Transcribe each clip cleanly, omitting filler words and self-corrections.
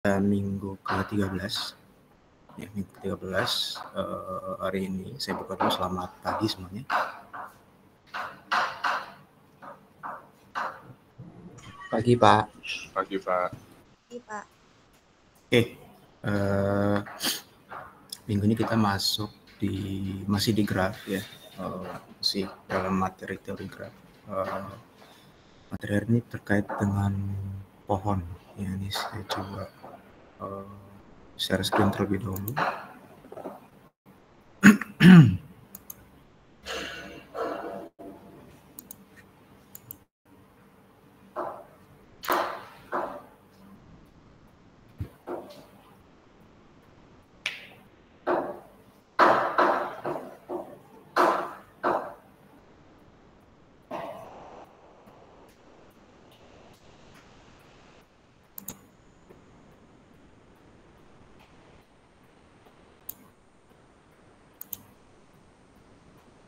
minggu ke-13. Ya, minggu ke-13 hari ini saya buka dulu. Selamat pagi semuanya. Pagi Pak. Pagi Pak. Pagi Pak. Oke, minggu ini kita masih di graf ya, masih dalam materi teori graf. Materi hari ini terkait dengan pohon. Ya, ini saya coba share screen terlebih dahulu.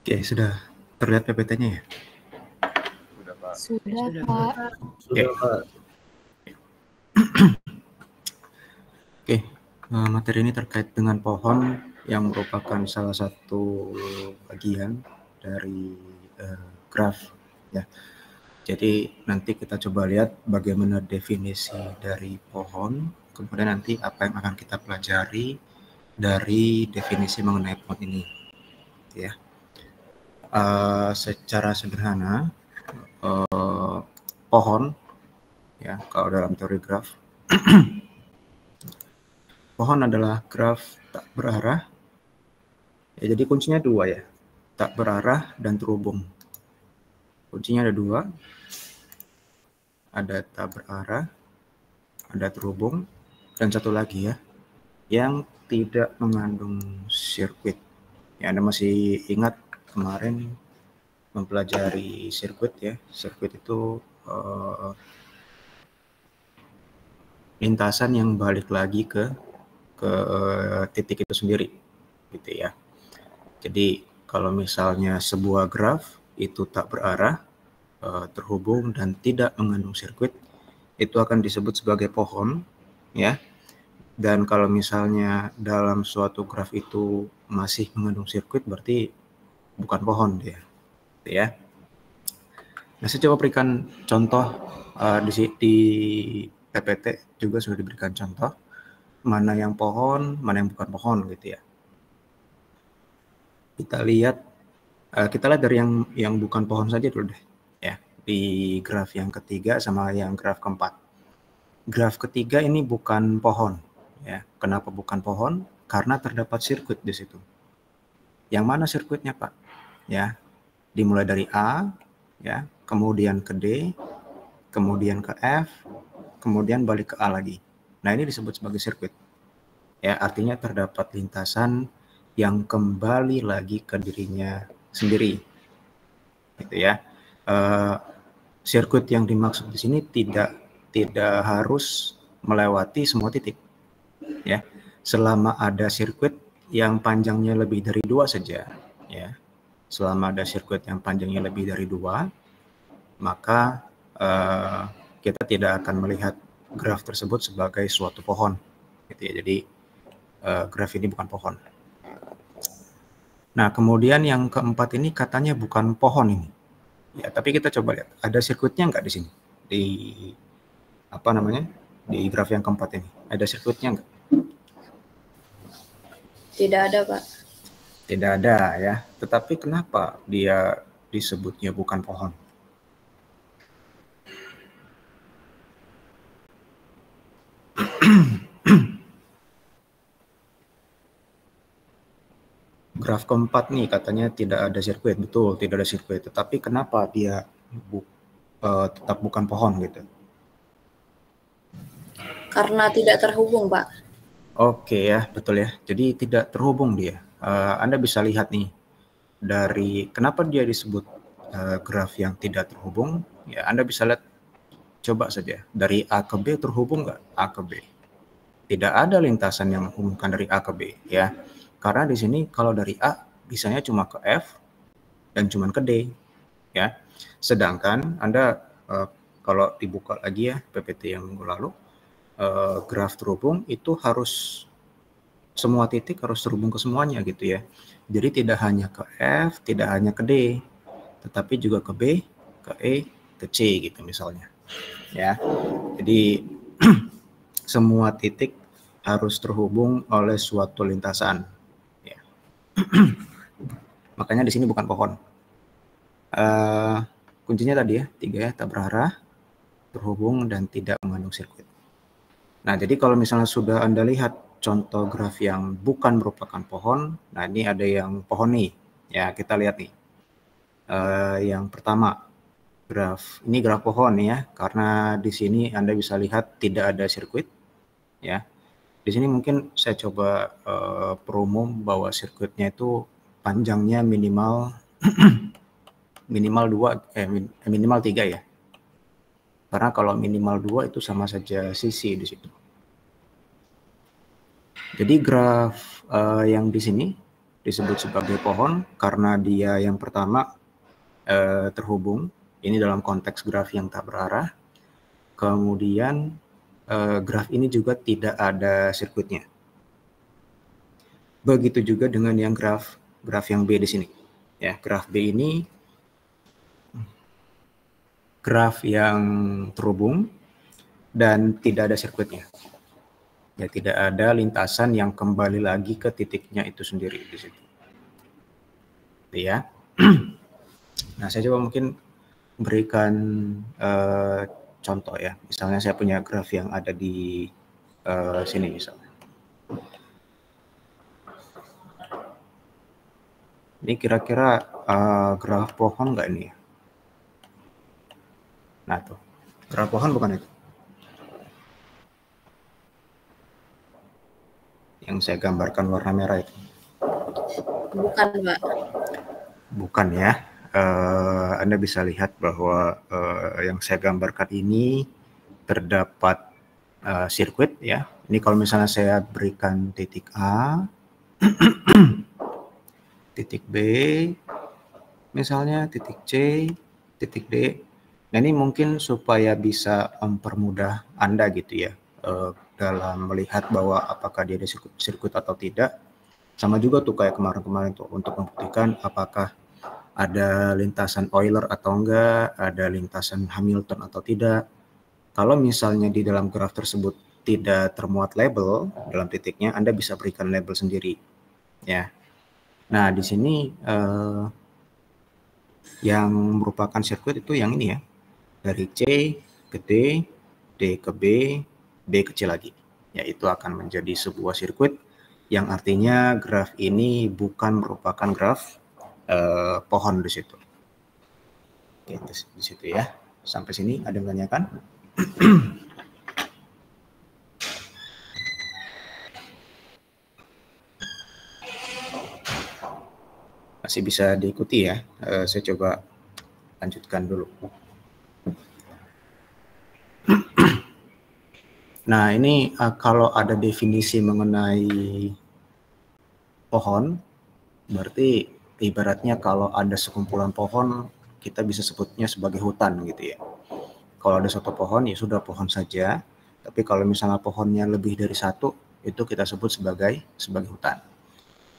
Oke, sudah terlihat PPT-nya ya? Sudah Pak. Sudah Pak. Oke. Oke, materi ini terkait dengan pohon yang merupakan salah satu bagian dari graf ya. Jadi nanti kita coba lihat bagaimana definisi dari pohon, kemudian nanti apa yang akan kita pelajari dari definisi mengenai pohon ini ya. Secara sederhana pohon ya, kalau dalam teori graf pohon adalah graf tak berarah ya, jadi kuncinya dua ya, tak berarah dan terhubung. Kuncinya ada dua, ada tak berarah, ada terhubung, dan satu lagi ya, yang tidak mengandung sirkuit. Ya, Anda masih ingat kemarin mempelajari sirkuit ya. Sirkuit itu lintasan yang balik lagi ke titik itu sendiri gitu ya. Jadi kalau misalnya sebuah graf itu tak berarah, terhubung dan tidak mengandung sirkuit, itu akan disebut sebagai pohon ya. Dan kalau misalnya dalam suatu graf itu masih mengandung sirkuit, berarti bukan pohon dia ya. Nah, saya coba berikan contoh di PPT juga sudah diberikan contoh mana yang pohon, mana yang bukan pohon gitu ya. Kita lihat dari yang bukan pohon saja dulu deh ya, di graf yang ketiga sama yang graf keempat. Graf ketiga ini bukan pohon ya. Kenapa bukan pohon? Karena terdapat sirkuit di situ. Yang mana sirkuitnya Pak? Ya, dimulai dari A ya, kemudian ke D, kemudian ke F, kemudian balik ke A lagi. Nah, ini disebut sebagai sirkuit. Ya, artinya terdapat lintasan yang kembali lagi ke dirinya sendiri. Gitu ya. Sirkuit yang dimaksud di sini tidak harus melewati semua titik. Ya. Selama ada sirkuit yang panjangnya lebih dari 2 saja, ya. Selama ada sirkuit yang panjangnya lebih dari 2, maka kita tidak akan melihat graf tersebut sebagai suatu pohon. Gitu ya. Jadi graf ini bukan pohon. Nah, kemudian yang keempat ini katanya bukan pohon ini. Ya, tapi kita coba lihat, ada sirkuitnya nggak di sini? Di di graf yang keempat ini, ada sirkuitnya nggak? Tidak ada Pak. Tidak ada ya. Tetapi kenapa dia disebutnya bukan pohon? Graf keempat nih katanya tidak ada sirkuit, betul tidak ada sirkuit. Tetapi kenapa dia tetap bukan pohon gitu? Karena tidak terhubung Pak. Oke ya, betul ya. Jadi tidak terhubung dia. Anda bisa lihat nih dari kenapa dia disebut graf yang tidak terhubung. Ya, Anda bisa lihat, coba saja dari A ke B terhubung nggak A ke B? Tidak ada lintasan yang menghubungkan dari A ke B ya. Karena di sini kalau dari A bisanya cuma ke F dan cuma ke D ya. Sedangkan Anda kalau dibuka lagi ya PPT yang minggu lalu, graf terhubung itu harus semua titik harus terhubung ke semuanya gitu ya. Jadi tidak hanya ke F, tidak hanya ke D, tetapi juga ke B, ke E, ke C gitu misalnya. Ya. Jadi semua titik harus terhubung oleh suatu lintasan. Ya. Makanya di sini bukan pohon. Kuncinya tadi ya, 3 ya, tak berarah, terhubung, dan tidak mengandung sirkuit. Nah, jadi kalau misalnya sudah Anda lihat contoh graf yang bukan merupakan pohon, nah ini ada yang pohon nih. Ya, kita lihat nih. Yang pertama, ini graf pohon ya, karena di sini Anda bisa lihat tidak ada sirkuit. Ya, di sini mungkin saya coba perumum bahwa sirkuitnya itu panjangnya minimal minimal 3 ya. Karena kalau minimal 2 itu sama saja sisi di situ. Jadi graf yang di sini disebut sebagai pohon karena dia yang pertama terhubung. Ini dalam konteks graf yang tak berarah. Kemudian graf ini juga tidak ada sirkuitnya. Begitu juga dengan yang graf yang B di sini. Ya, graf B ini graf yang terhubung dan tidak ada sirkuitnya. Ya, tidak ada lintasan yang kembali lagi ke titiknya itu sendiri di situ. Ya. Nah, saya coba mungkin berikan contoh ya. Misalnya saya punya graf yang ada di sini misalnya. Ini kira-kira graf pohon nggak ini ya? Nah tuh, graf pohon bukan itu. Yang saya gambarkan warna merah itu. Bukan, Pak. Bukan ya. Anda bisa lihat bahwa yang saya gambarkan ini terdapat sirkuit ya. Ini kalau misalnya saya berikan titik A, titik B, misalnya titik C, titik D. Nah, ini mungkin supaya bisa mempermudah Anda gitu ya dalam melihat bahwa apakah dia ada sirkuit atau tidak. Sama juga tuh kayak kemarin-kemarin tuh untuk membuktikan apakah ada lintasan Euler atau enggak, ada lintasan Hamilton atau tidak. Kalau misalnya di dalam graf tersebut tidak termuat label dalam titiknya, Anda bisa berikan label sendiri. Ya. Nah, di sini yang merupakan sirkuit itu yang ini ya. Dari C ke D, D ke B, B ke C lagi. Ya, itu akan menjadi sebuah sirkuit yang artinya graf ini bukan merupakan graf pohon di situ. Oke, di situ ya. Sampai sini ada yang tanyakan? Masih bisa diikuti ya. Saya coba lanjutkan dulu. Nah, ini kalau ada definisi mengenai pohon, berarti ibaratnya kalau ada sekumpulan pohon, kita bisa sebutnya sebagai hutan gitu ya. Kalau ada satu pohon, ya sudah pohon saja. Tapi kalau misalnya pohonnya lebih dari satu, itu kita sebut sebagai hutan.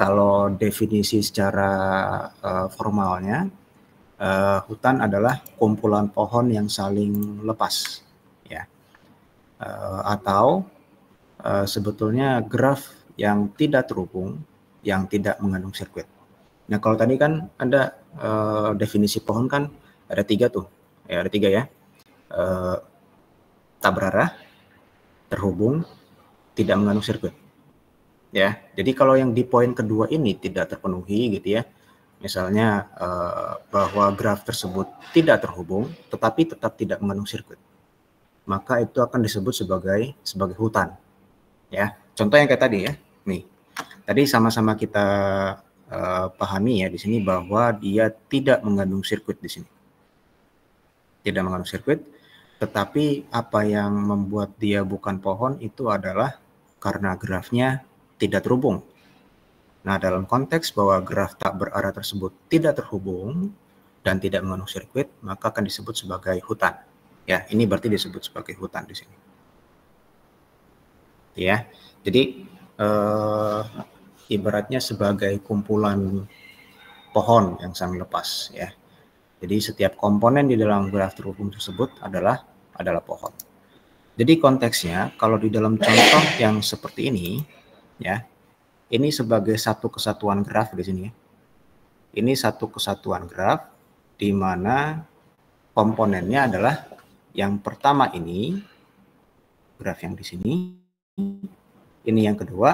Kalau definisi secara formalnya, hutan adalah kumpulan pohon yang saling lepas, ya. Atau sebetulnya graf yang tidak terhubung, yang tidak mengandung sirkuit. Nah, kalau tadi kan ada definisi pohon kan ada 3 tuh, ya ada 3 ya. Tak berarah, terhubung, tidak mengandung sirkuit. Ya, jadi kalau yang di poin kedua ini tidak terpenuhi gitu ya, misalnya bahwa graf tersebut tidak terhubung, tetapi tetap tidak mengandung sirkuit, maka itu akan disebut sebagai hutan. Ya, contoh yang kayak tadi ya, nih, tadi sama-sama kita pahami ya di sini bahwa dia tidak mengandung sirkuit di sini, tidak mengandung sirkuit, tetapi apa yang membuat dia bukan pohon itu adalah karena grafnya tidak terhubung. Nah, dalam konteks bahwa graf tak berarah tersebut tidak terhubung dan tidak mengandung sirkuit, maka akan disebut sebagai hutan. Ya, ini berarti disebut sebagai hutan di sini. ya. Jadi ibaratnya sebagai kumpulan pohon yang saling lepas, ya. Jadi setiap komponen di dalam graf terhubung tersebut adalah pohon. Jadi konteksnya kalau di dalam contoh yang seperti ini, ya, ini sebagai satu kesatuan graf di sini. Ini satu kesatuan graf di mana komponennya adalah yang pertama ini, graf yang di sini, ini yang kedua,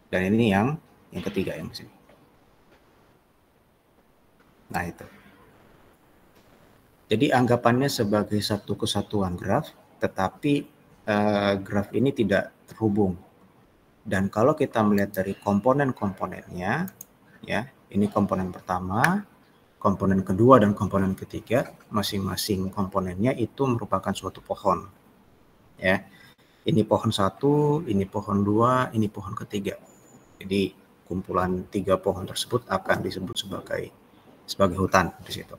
dan ini yang ketiga yang di sini. Nah itu. Jadi anggapannya sebagai satu kesatuan graf, tetapi graf ini tidak terhubung. Dan kalau kita melihat dari komponen-komponennya, ya, ini komponen pertama, komponen kedua, dan komponen ketiga, masing-masing komponennya itu merupakan suatu pohon. Ya, ini pohon satu, ini pohon dua, ini pohon ketiga. Jadi kumpulan 3 pohon tersebut akan disebut sebagai hutan di situ.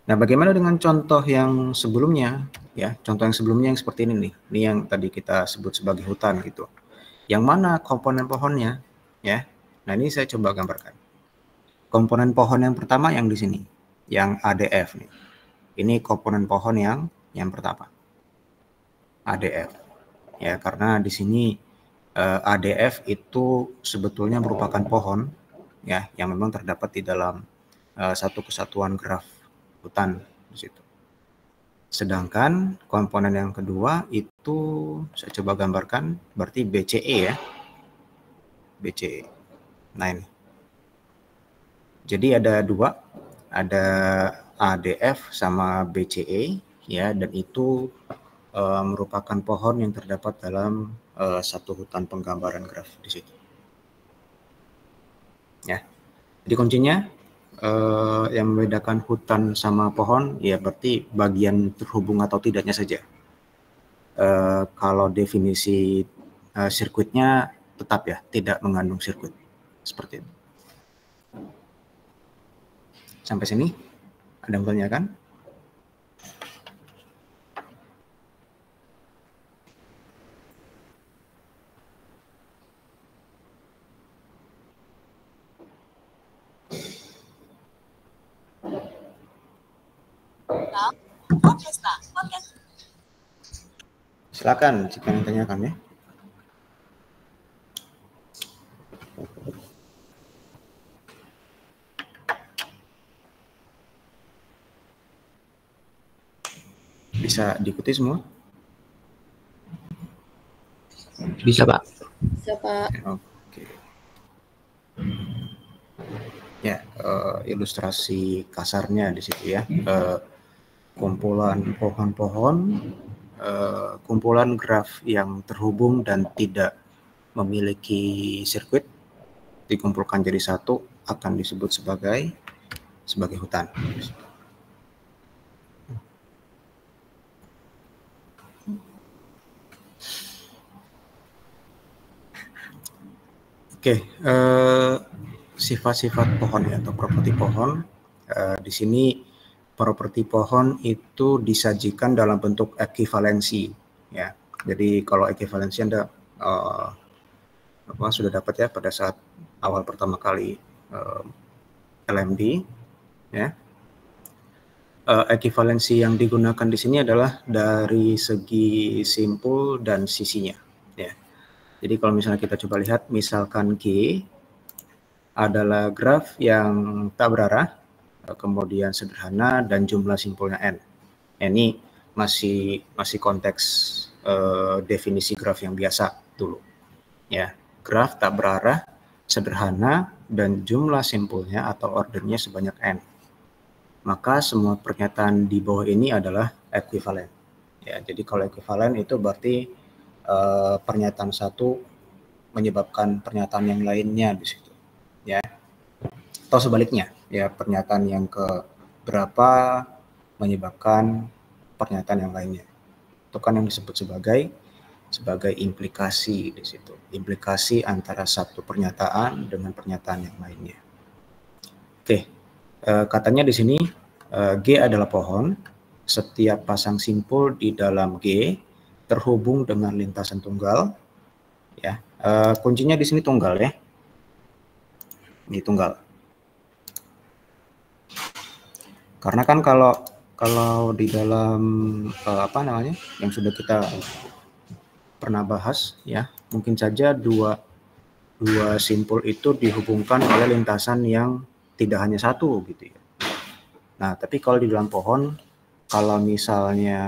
Nah, bagaimana dengan contoh yang sebelumnya? Ya, contoh yang sebelumnya yang seperti ini nih. Ini yang tadi kita sebut sebagai hutan gitu. Yang mana komponen pohonnya? Ya. Nah, ini saya coba gambarkan. Komponen pohon yang pertama yang di sini, yang ADF nih. Ini komponen pohon yang pertama. ADF. Ya, karena di sini ADF itu sebetulnya merupakan pohon, ya, yang memang terdapat di dalam satu kesatuan graf hutan di situ. Sedangkan komponen yang kedua itu saya coba gambarkan, berarti BCE ya. BCE. Nah ini. Jadi ada dua, ada ADF sama BCE ya, dan itu merupakan pohon yang terdapat dalam satu hutan penggambaran graf di situ. Ya. Jadi kuncinya yang membedakan hutan sama pohon ya berarti bagian terhubung atau tidaknya saja. Kalau definisi sirkuitnya tetap ya tidak mengandung sirkuit seperti itu. Sampai sini ada yang bertanyakan? Silakan jika yang tanyakan ya. Bisa diikuti semua? Bisa, Pak. Bisa, Pak. Oke. Ya, ilustrasi kasarnya di situ ya. Kumpulan pohon-pohon, kumpulan graf yang terhubung dan tidak memiliki sirkuit dikumpulkan jadi satu akan disebut sebagai hutan. Oke, sifat-sifat pohon ya, atau properti pohon. Di sini properti pohon itu disajikan dalam bentuk ekivalensi ya. Jadi kalau ekivalensi Anda sudah dapat ya pada saat awal pertama kali LMD ya. Ekivalensi yang digunakan di sini adalah dari segi simpul dan sisinya ya. Jadi kalau misalnya kita coba lihat, misalkan G adalah graf yang tak berarah, kemudian sederhana, dan jumlah simpulnya N. Ini masih konteks definisi graf yang biasa dulu. Ya, graf tak berarah, sederhana, dan jumlah simpulnya atau ordernya sebanyak N. Maka semua pernyataan di bawah ini adalah ekuivalen. Ya, jadi kalau ekuivalen itu berarti pernyataan satu menyebabkan pernyataan yang lainnya di situ, ya. Atau sebaliknya, ya, pernyataan yang keberapa menyebabkan pernyataan yang lainnya. Itu kan yang disebut sebagai implikasi di situ. Implikasi antara satu pernyataan dengan pernyataan yang lainnya. Oke, katanya di sini G adalah pohon. Setiap pasang simpul di dalam G terhubung dengan lintasan tunggal, ya. Kuncinya di sini tunggal ya. Ini tunggal. Karena kan kalau di dalam apa namanya yang sudah kita pernah bahas ya, mungkin saja dua simpul itu dihubungkan oleh lintasan yang tidak hanya satu gitu ya. Nah, tapi kalau di dalam pohon, kalau misalnya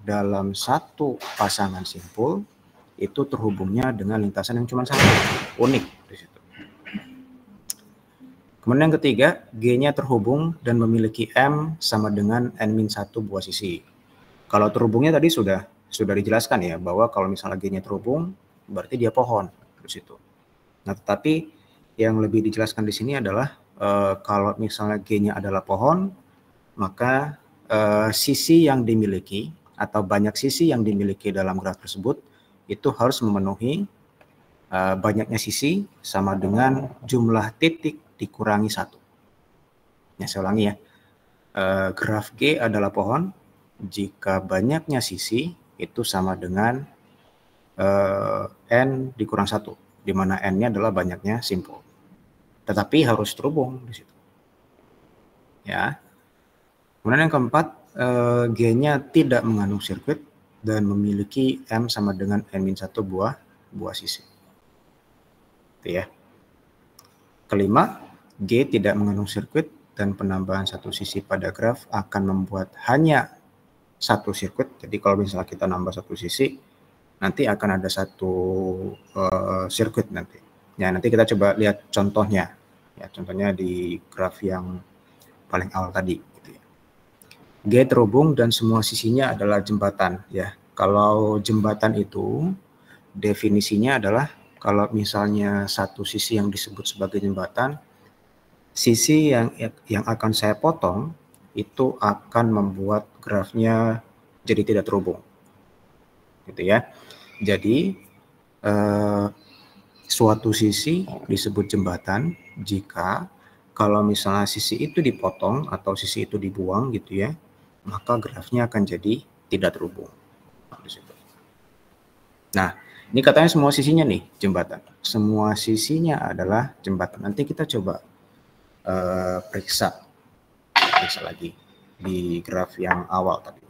dalam satu pasangan simpul itu terhubungnya dengan lintasan yang cuma satu, unik di situ. Kemudian yang ketiga, G-nya terhubung dan memiliki M sama dengan N-1 buah sisi. Kalau terhubungnya tadi sudah dijelaskan ya, bahwa kalau misalnya G-nya terhubung, berarti dia pohon di situ. Nah, tetapi yang lebih dijelaskan di sini adalah kalau misalnya G-nya adalah pohon, maka sisi yang dimiliki atau banyak sisi yang dimiliki dalam graf tersebut itu harus memenuhi banyaknya sisi sama dengan jumlah titik dikurangi 1. Ya, saya ulangi ya. Graf G adalah pohon jika banyaknya sisi itu sama dengan N dikurang 1, di mana N-nya adalah banyaknya simpul. Tetapi harus terhubung di situ. Ya. Kemudian yang keempat, G-nya tidak mengandung sirkuit dan memiliki M sama dengan N-1 buah sisi. Itu ya. Kelima, G tidak mengandung sirkuit dan penambahan satu sisi pada graf akan membuat hanya satu sirkuit. Jadi kalau misalnya kita nambah satu sisi, nanti akan ada satu sirkuit nanti. Ya, nanti kita coba lihat contohnya. Ya, contohnya di graf yang paling awal tadi. Gitu ya. G terhubung dan semua sisinya adalah jembatan. Ya, kalau jembatan itu definisinya adalah kalau misalnya satu sisi yang disebut sebagai jembatan, sisi yang akan saya potong itu akan membuat grafnya jadi tidak terhubung, gitu ya. Jadi suatu sisi disebut jembatan jika kalau misalnya sisi itu dipotong atau sisi itu dibuang, gitu ya, maka grafnya akan jadi tidak terhubung. Nah, ini katanya semua sisinya nih jembatan. Semua sisinya adalah jembatan. Nanti kita coba periksa lagi di graf yang awal tadi.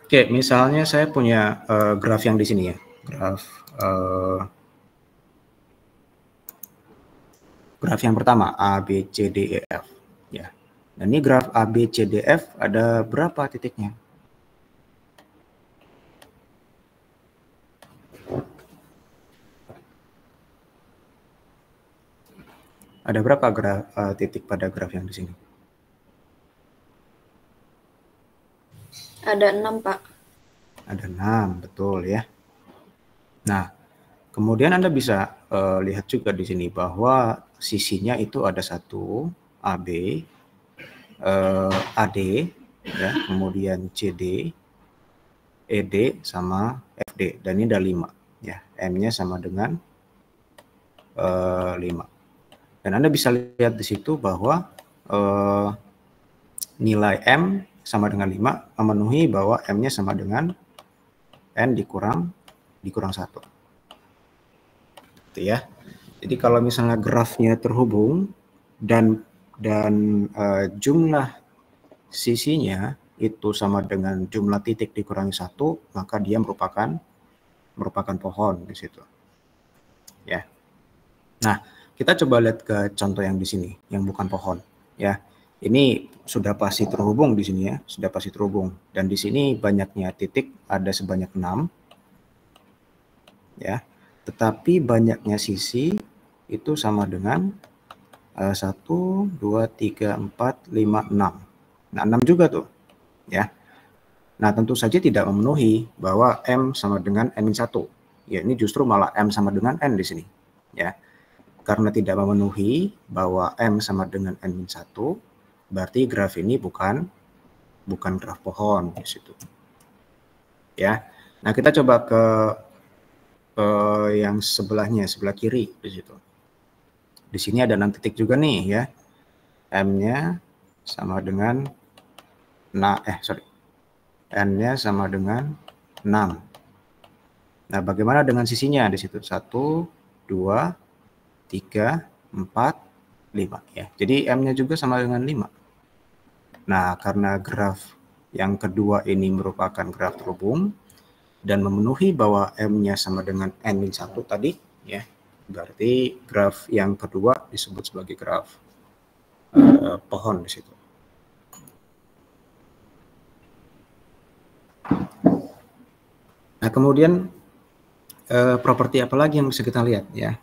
Oke, misalnya saya punya graf yang di sini ya, graf yang pertama A, B, C, D, E, F. Ya. Dan ini graf A, B, C, D, F ada berapa titiknya? Ada berapa titik pada graf yang di sini? Ada 6, Pak. Ada 6, betul ya. Nah, kemudian Anda bisa lihat juga di sini bahwa sisinya itu ada satu AB, AD, ya, kemudian CD, ED, sama FD. Dan ini ada 5. Ya, M-nya sama dengan 5. Dan Anda bisa lihat di situ bahwa nilai M sama dengan 5 memenuhi bahwa M-nya sama dengan N dikurang 1. Gitu ya. Jadi kalau misalnya grafnya terhubung dan jumlah sisinya itu sama dengan jumlah titik dikurangi 1, maka dia merupakan pohon di situ. Ya. Nah, kita coba lihat ke contoh yang di sini, yang bukan pohon. Ya, ini sudah pasti terhubung di sini ya, sudah pasti terhubung. Dan di sini banyaknya titik ada sebanyak 6. Ya, tetapi banyaknya sisi itu sama dengan 1, 2, 3, 4, 5, 6. Nah, 6 juga tuh. Ya. Nah, tentu saja tidak memenuhi bahwa M sama dengan N-1. Ya, ini justru malah M sama dengan N di sini. Ya. Karena tidak memenuhi bahwa M sama dengan N-1, berarti graf ini bukan graf pohon di situ. Ya. Nah, kita coba ke yang sebelahnya, sebelah kiri di situ. Di sini ada 6 titik juga nih ya. M-nya sama dengan N-nya sama dengan 6. Nah, bagaimana dengan sisinya di situ? 1, 2, 3, 4, 5 ya. Jadi M-nya juga sama dengan 5. Nah, karena graf yang kedua ini merupakan graf terhubung dan memenuhi bahwa M-nya sama dengan N-1 tadi ya. Berarti graf yang kedua disebut sebagai graf pohon di situ. Nah, kemudian properti apa lagi yang bisa kita lihat ya?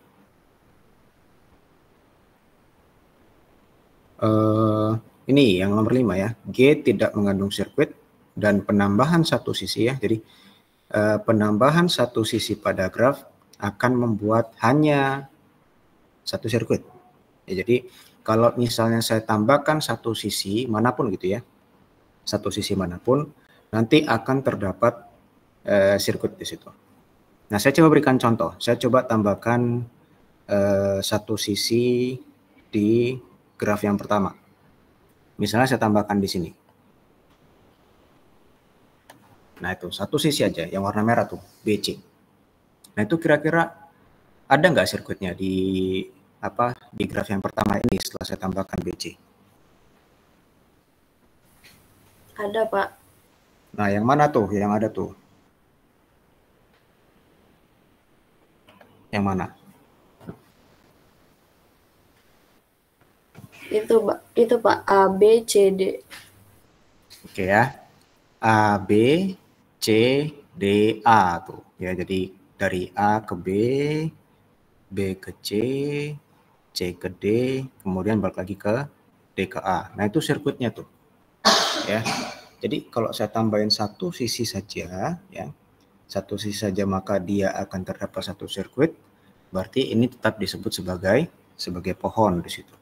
Ini yang nomor 5 ya. G tidak mengandung sirkuit dan penambahan satu sisi ya. Jadi penambahan satu sisi pada graf akan membuat hanya satu sirkuit. Ya, jadi kalau misalnya saya tambahkan satu sisi manapun gitu ya, satu sisi manapun, nanti akan terdapat sirkuit di situ. Nah, saya coba berikan contoh. Saya coba tambahkan satu sisi di graf yang pertama. Misalnya saya tambahkan di sini. Nah, itu satu sisi aja yang warna merah tuh, BC. Nah, itu kira-kira ada nggak sirkuitnya di graf yang pertama ini setelah saya tambahkan BC? Ada, Pak. Nah, yang mana tuh? Yang ada tuh? Yang mana? Itu Pak, A, B, C, D. Oke ya. A, B, C, D, A tuh. Ya, jadi dari A ke B, B ke C, C ke D, kemudian balik lagi ke D ke A. Nah, itu sirkuitnya tuh. Ya. Jadi kalau saya tambahin satu sisi saja ya. Satu sisi saja maka dia akan terdapat satu sirkuit. Berarti ini tetap disebut sebagai pohon di situ.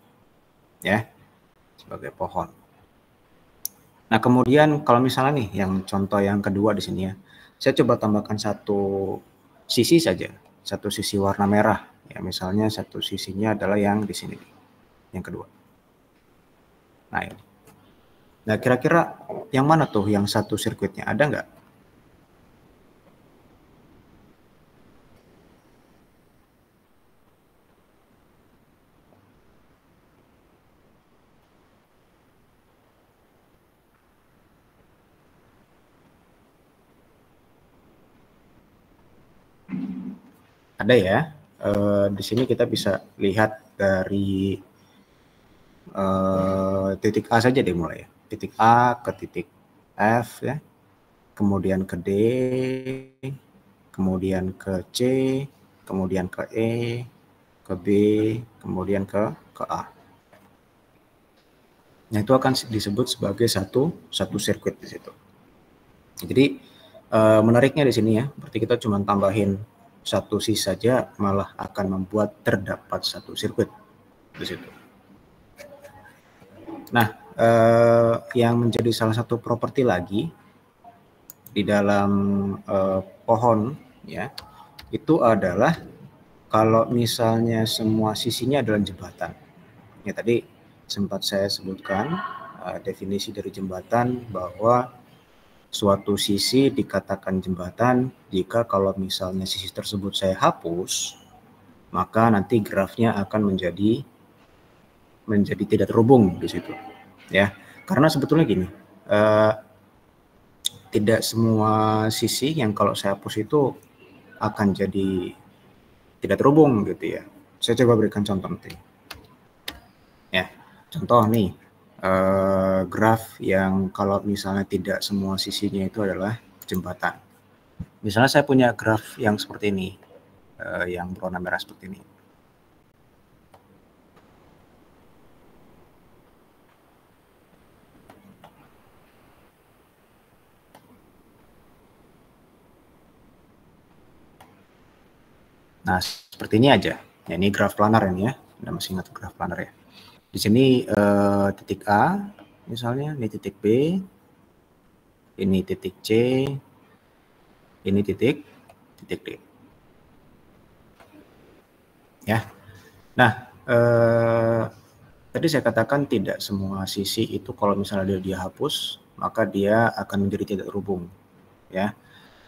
Ya. Sebagai pohon. Nah, kemudian kalau misalnya nih yang contoh yang kedua di sini ya. Saya coba tambahkan satu sisi saja, satu sisi warna merah. Ya, misalnya satu sisinya adalah yang di sini, yang kedua. Nah, ini. Nah, kira-kira yang mana tuh yang satu sirkuitnya? Ada nggak? Ada ya. Di sini kita bisa lihat dari titik A saja deh mulai ya. Titik A ke titik F ya. Kemudian ke D, kemudian ke C, kemudian ke E, ke B, kemudian ke A. Nah, itu akan disebut sebagai satu sirkuit di situ. Jadi menariknya di sini ya, berarti kita cuma tambahin satu sisi saja malah akan membuat terdapat satu sirkuit di situ. Nah, yang menjadi salah satu properti lagi di dalam pohon ya, itu adalah kalau misalnya semua sisinya adalah jembatan. Ya, tadi sempat saya sebutkan definisi dari jembatan bahwa suatu sisi dikatakan jembatan jika kalau misalnya sisi tersebut saya hapus, maka nanti grafnya akan menjadi tidak terhubung di situ. Ya, karena sebetulnya gini, tidak semua sisi yang kalau saya hapus itu akan jadi tidak terhubung gitu ya. Saya coba berikan contoh nanti. Ya, contoh nih, graf yang kalau misalnya tidak semua sisinya itu adalah jembatan. Misalnya saya punya graf yang seperti ini, yang berwarna merah seperti ini. Nah, seperti ini aja. Ya, ini graf planar ini ya. Anda masih ingat graf planar ya. Di sini titik A, misalnya ini titik B, ini titik C, ini titik D. Ya. Nah, Tadi saya katakan tidak semua sisi itu kalau misalnya dia hapus, maka dia akan menjadi tidak terhubung, ya.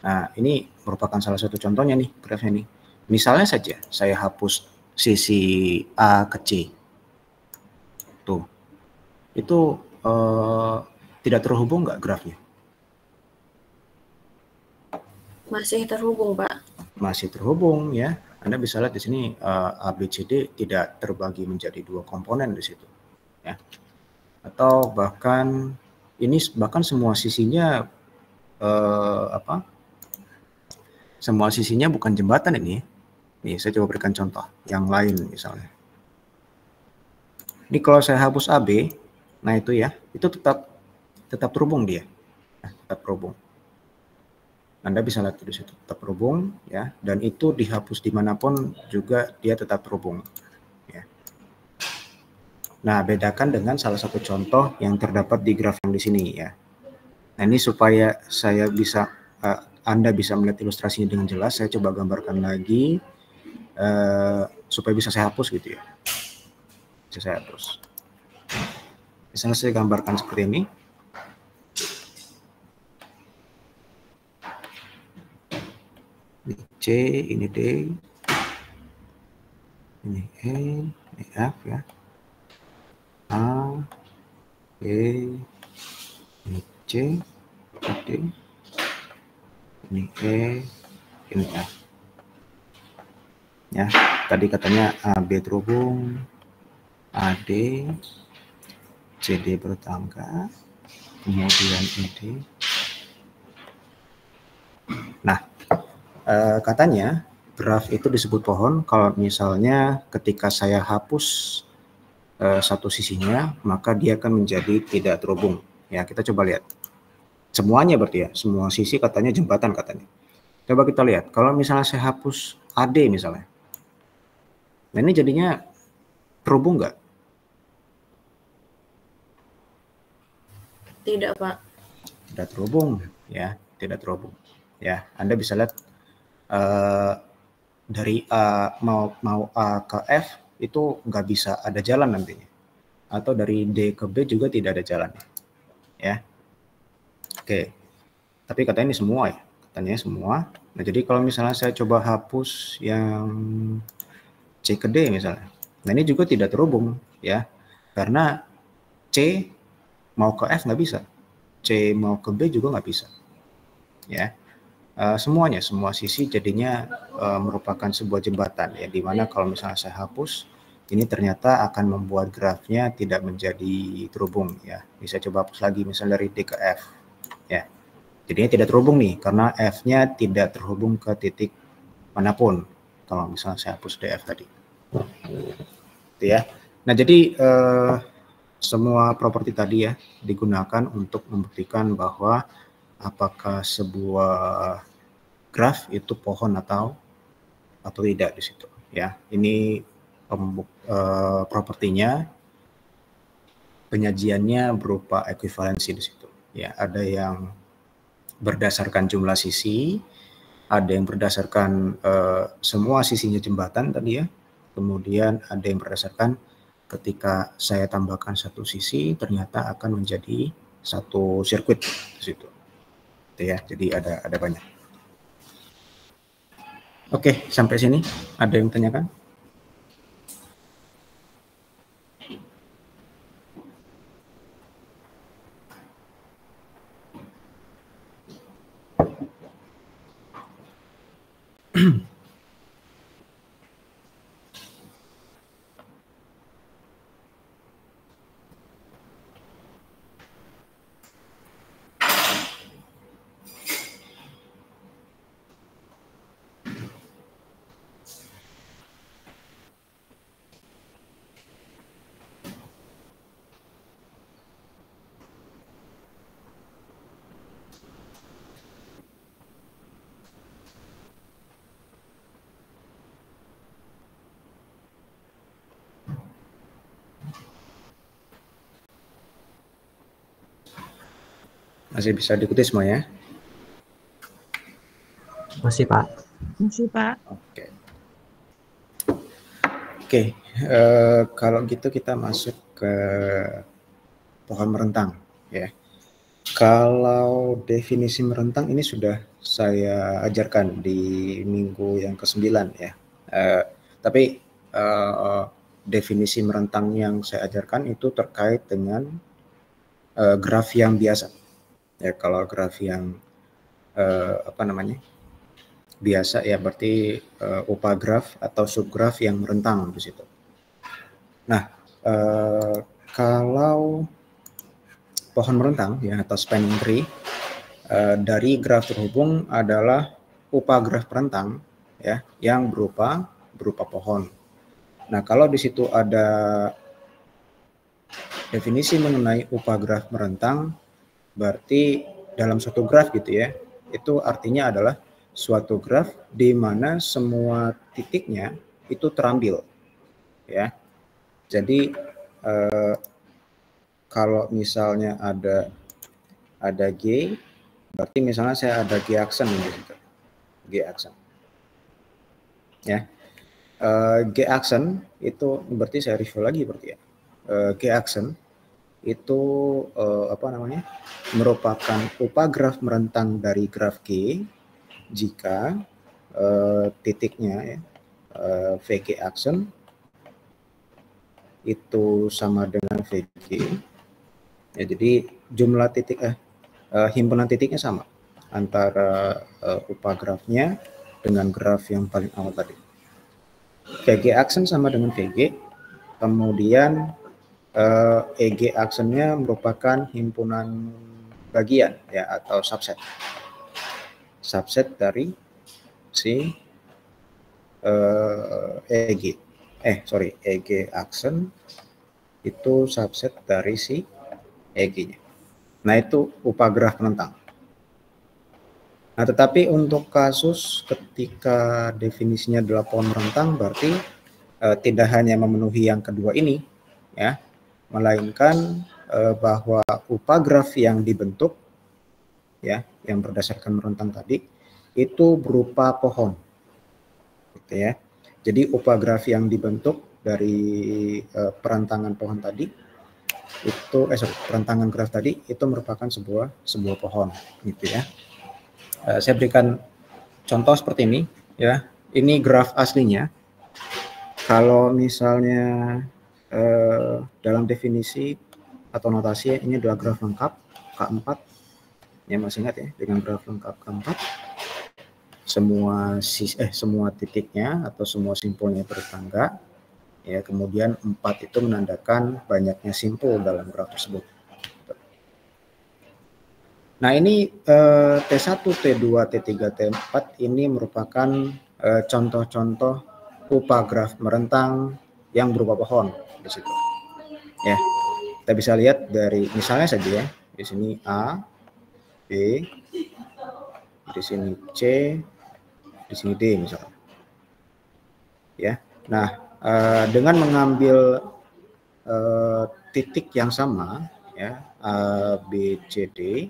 Nah, ini merupakan salah satu contohnya nih, grafnya nih. Misalnya saja saya hapus sisi A ke C, tuh, itu tidak terhubung nggak grafnya? Masih terhubung, Pak. Masih terhubung, ya. Anda bisa lihat di sini ABCD tidak terbagi menjadi dua komponen di situ, ya. Atau bahkan ini bahkan semua sisinya semua sisinya bukan jembatan ini. Nih, saya coba berikan contoh yang lain misalnya. Ini kalau saya hapus AB, nah itu ya, itu tetap terhubung dia, tetap terhubung. Anda bisa lihat di situ tetap terhubung, ya, dan itu dihapus dimanapun juga dia tetap terhubung. Ya. Nah, bedakan dengan salah satu contoh yang terdapat di graf yang di sini, ya. Nah, ini supaya saya bisa Anda bisa melihat ilustrasinya dengan jelas, saya coba gambarkan lagi supaya bisa saya hapus gitu ya. Bisa saya hapus. Misalnya saya gambarkan seperti ini. Ini C, ini D, ini E, ini F ya. A, B, ini C, D, ini E, ini F. Ya, tadi katanya AB terhubung, AD, CD bertangga, kemudian ED. Nah, katanya graf itu disebut pohon kalau misalnya ketika saya hapus satu sisinya, maka dia akan menjadi tidak terhubung. Ya, kita coba lihat. Semuanya berarti ya, semua sisi katanya jembatan katanya. Coba kita lihat, kalau misalnya saya hapus AD misalnya. Nah, ini jadinya terhubung nggak? Tidak, Pak. Tidak terhubung, ya, tidak terhubung. Ya, Anda bisa lihat dari A mau A ke F itu nggak bisa ada jalan nantinya, atau dari D ke B juga tidak ada jalan, ya. Oke, tapi katanya ini semua ya, katanya semua. Nah, jadi kalau misalnya saya coba hapus yang C ke D misalnya, nah ini juga tidak terhubung ya, karena C mau ke F nggak bisa, C mau ke B juga nggak bisa, ya. Semuanya, semua sisi jadinya merupakan sebuah jembatan ya, dimana kalau misalnya saya hapus, ini ternyata akan membuat grafnya tidak menjadi terhubung ya. Bisa coba hapus lagi misalnya dari D ke F ya. Jadinya tidak terhubung nih karena F-nya tidak terhubung ke titik manapun. Kalau misalnya saya hapus DF tadi. Gitu ya. Nah, jadi semua properti tadi ya digunakan untuk membuktikan bahwa apakah sebuah graf itu pohon atau tidak di situ ya. Ini propertinya, penyajiannya berupa ekuivalensi di situ ya. Ada yang berdasarkan jumlah sisi, ada yang berdasarkan semua sisinya jembatan tadi ya. Kemudian ada yang berdasarkan ketika saya tambahkan satu sisi ternyata akan menjadi satu sirkuit di situ. Gitu ya. Jadi ada banyak. Oke, sampai sini ada yang tanyakan? Masih bisa diikuti semua ya? Masih, Pak. Masih, Pak. Oke. Kalau gitu kita masuk ke pohon merentang ya. Kalau definisi merentang ini sudah saya ajarkan di minggu yang ke-9 ya. Tapi definisi merentang yang saya ajarkan itu terkait dengan graf yang biasa. Ya, kalau graf yang biasa ya berarti upagraf atau subgraf yang merentang di situ. Nah, kalau pohon merentang ya atau spanning tree dari graf terhubung adalah upagraf merentang ya yang berupa pohon. Nah, kalau di situ ada definisi mengenai upagraf merentang, berarti dalam suatu graf gitu ya, itu artinya adalah suatu graf di mana semua titiknya itu terambil ya. Jadi kalau misalnya ada G, berarti misalnya saya ada G aksen di situ. G aksen. Ya. G aksen itu berarti saya review lagi berarti ya. G aksen itu merupakan upagraf merentang dari graf G jika titiknya ya, VG aksen itu sama dengan VG ya, jadi jumlah titik himpunan titiknya sama antara upagrafnya dengan graf yang paling awal tadi. VG aksen sama dengan VG, kemudian EG aksennya merupakan himpunan bagian ya atau subset dari si EG aksen itu subset dari si EG-nya. Nah, itu upagraf merentang. Nah, tetapi untuk kasus ketika definisinya adalah pohon merentang, berarti tidak hanya memenuhi yang kedua ini ya, melainkan bahwa upagraf yang dibentuk ya yang berdasarkan merentang tadi itu berupa pohon gitu ya. Jadi upagraf yang dibentuk dari perantangan pohon tadi itu perantangan graf tadi itu merupakan sebuah pohon gitu ya. Saya berikan contoh seperti ini ya. Ini graf aslinya. Kalau misalnya dalam definisi atau notasi ini adalah graf lengkap K4 ya, masih ingat ya, dengan graf lengkap K4 semua titiknya atau semua simpulnya bertangga ya, kemudian 4 itu menandakan banyaknya simpul dalam graf tersebut. Nah, ini T1, T2, T3, T4 ini merupakan contoh-contoh upagraf merentang yang berupa pohon di situ. Ya, kita bisa lihat dari misalnya saja ya, di sini A, B, di sini C, di sini D misalnya. Ya, nah dengan mengambil titik yang sama ya, A, B, C, D,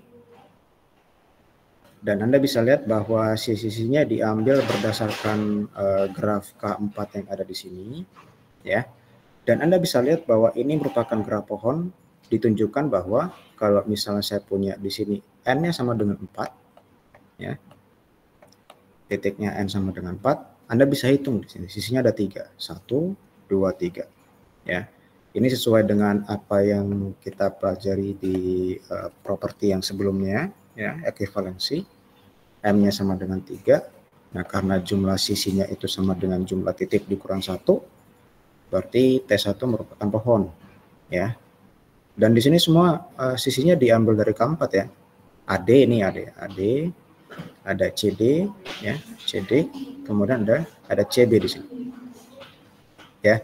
dan Anda bisa lihat bahwa sisi-sisinya diambil berdasarkan graf K4 yang ada di sini ya. Dan Anda bisa lihat bahwa ini merupakan graf pohon, ditunjukkan bahwa kalau misalnya saya punya di sini N-nya sama dengan 4 ya. Titiknya N sama dengan 4, Anda bisa hitung di sini sisinya ada 3. 1 2 3 ya. Ini sesuai dengan apa yang kita pelajari di properti yang sebelumnya ya, ekuivalensi. M-nya sama dengan 3. Nah, karena jumlah sisinya itu sama dengan jumlah titik dikurang 1, berarti T1 merupakan pohon ya. Dan di sini semua sisinya diambil dari K4 ya. AD ini AD, ada CD ya, CD, kemudian ada CB di sini. Ya.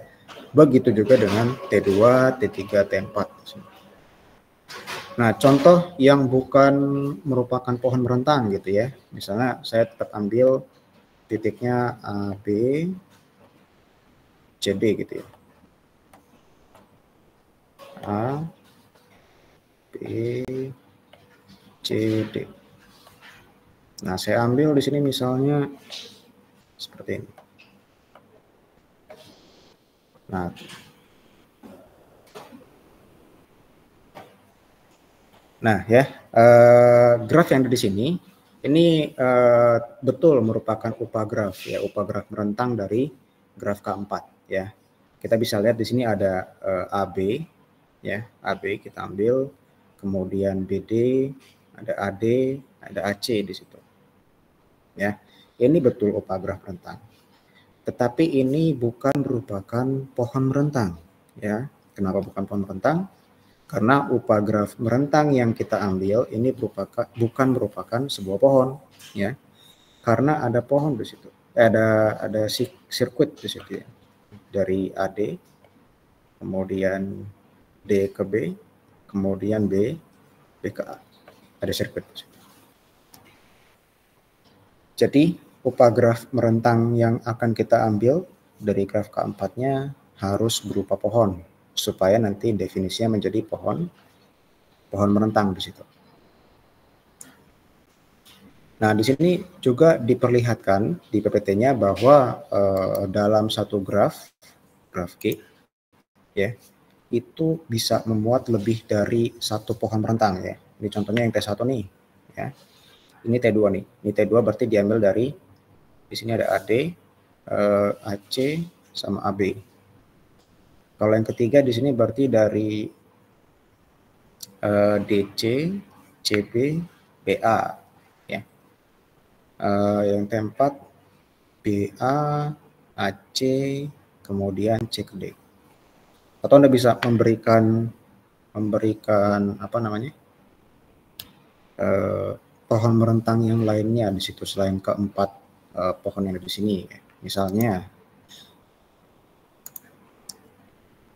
Begitu juga dengan T2, T3, T4. Nah, contoh yang bukan merupakan pohon merentang gitu ya. Misalnya saya tetap ambil titiknya A, B, C, D gitu ya. A, B, C, D. Nah, saya ambil di sini misalnya seperti ini. Nah, ya, graf yang ada di sini ini betul merupakan upah graf ya, upah graf merentang dari graf keempat ya. Kita bisa lihat di sini ada AB ya, AB kita ambil, kemudian BD, ada AD, ada AC di situ. Ya, ini betul upah graf merentang. Tetapi ini bukan merupakan pohon merentang ya. Kenapa bukan pohon merentang? Karena upah graf merentang yang kita ambil ini bukan merupakan sebuah pohon ya. Karena ada pohon di situ. Ada sirkuit di situ ya. Dari AD, kemudian D ke B, kemudian B ke A. Ada sirkuit di situ. Jadi upah graf merentang yang akan kita ambil dari graf keempatnya harus berupa pohon supaya nanti definisinya menjadi pohon merentang di situ. Nah, di sini juga diperlihatkan di PPT-nya bahwa dalam satu graf G ya, itu bisa memuat lebih dari satu pohon merentang ya. Ini contohnya yang T1 nih ya. Ini T2 nih. Ini T2 berarti diambil dari di sini ada AD, AC sama AB. Kalau yang ketiga di sini berarti dari DC, CB, BA ya. Yang keempat BA, AC, kemudian C ke D. Atau Anda bisa memberikan apa namanya? Pohon merentang yang lainnya di situ selain keempat pohon yang ada di sini. Misalnya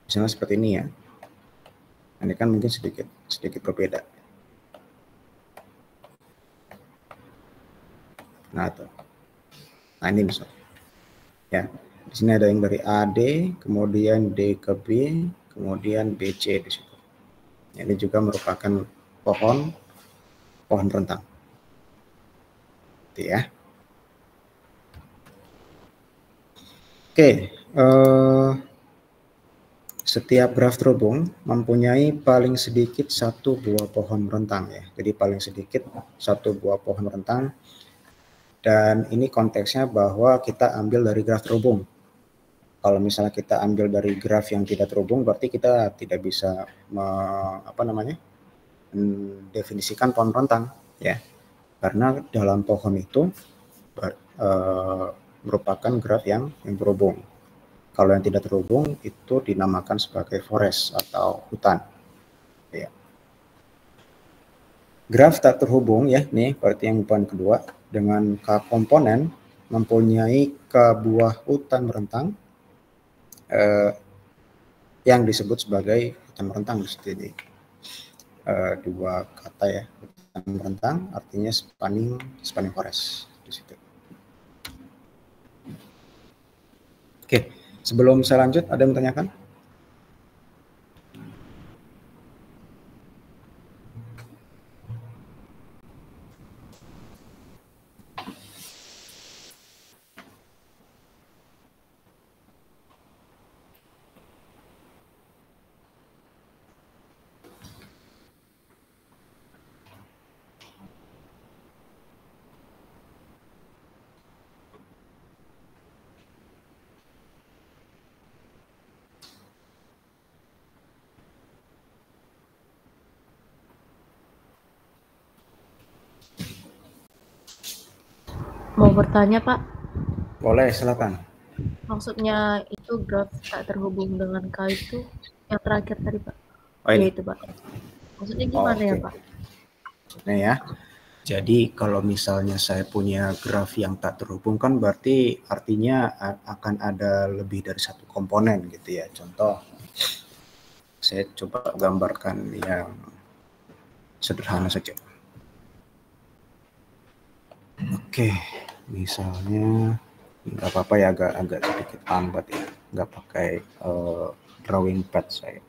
seperti ini ya. Ini kan mungkin sedikit berbeda. Nah, ini misalnya. Ya, di sini ada yang dari AD, kemudian D ke B, kemudian BC di situ. Ini juga merupakan pohon merentang. Gitu ya. Oke, setiap graf terhubung mempunyai paling sedikit satu buah pohon merentang ya. Jadi paling sedikit satu buah pohon merentang. Dan ini konteksnya bahwa kita ambil dari graf terhubung. Kalau misalnya kita ambil dari graf yang tidak terhubung, berarti kita tidak bisa mendefinisikan pohon merentang ya. Karena dalam pohon itu merupakan graf yang berhubung. Kalau yang tidak terhubung itu dinamakan sebagai forest atau hutan. Ya. Graf tak terhubung ya, nih berarti yang poin kedua, dengan K komponen mempunyai K buah hutan merentang yang disebut sebagai hutan merentang di sini. Dua kata ya, hutan merentang artinya spanning forest di situ. Oke, sebelum saya lanjut, ada yang menanyakan? Mau bertanya, Pak? Boleh, silakan. Maksudnya itu graf tak terhubung dengan K itu yang terakhir tadi, Pak? Oh, ini. Ya itu, Pak. Maksudnya gimana ya, Pak? Maksudnya ya. Jadi kalau misalnya saya punya graf yang tak terhubung kan berarti artinya akan ada lebih dari satu komponen gitu ya. Contoh, saya coba gambarkan yang sederhana saja. Oke, misalnya nggak apa-apa ya, agak sedikit lambat ya, nggak pakai drawing pad saya.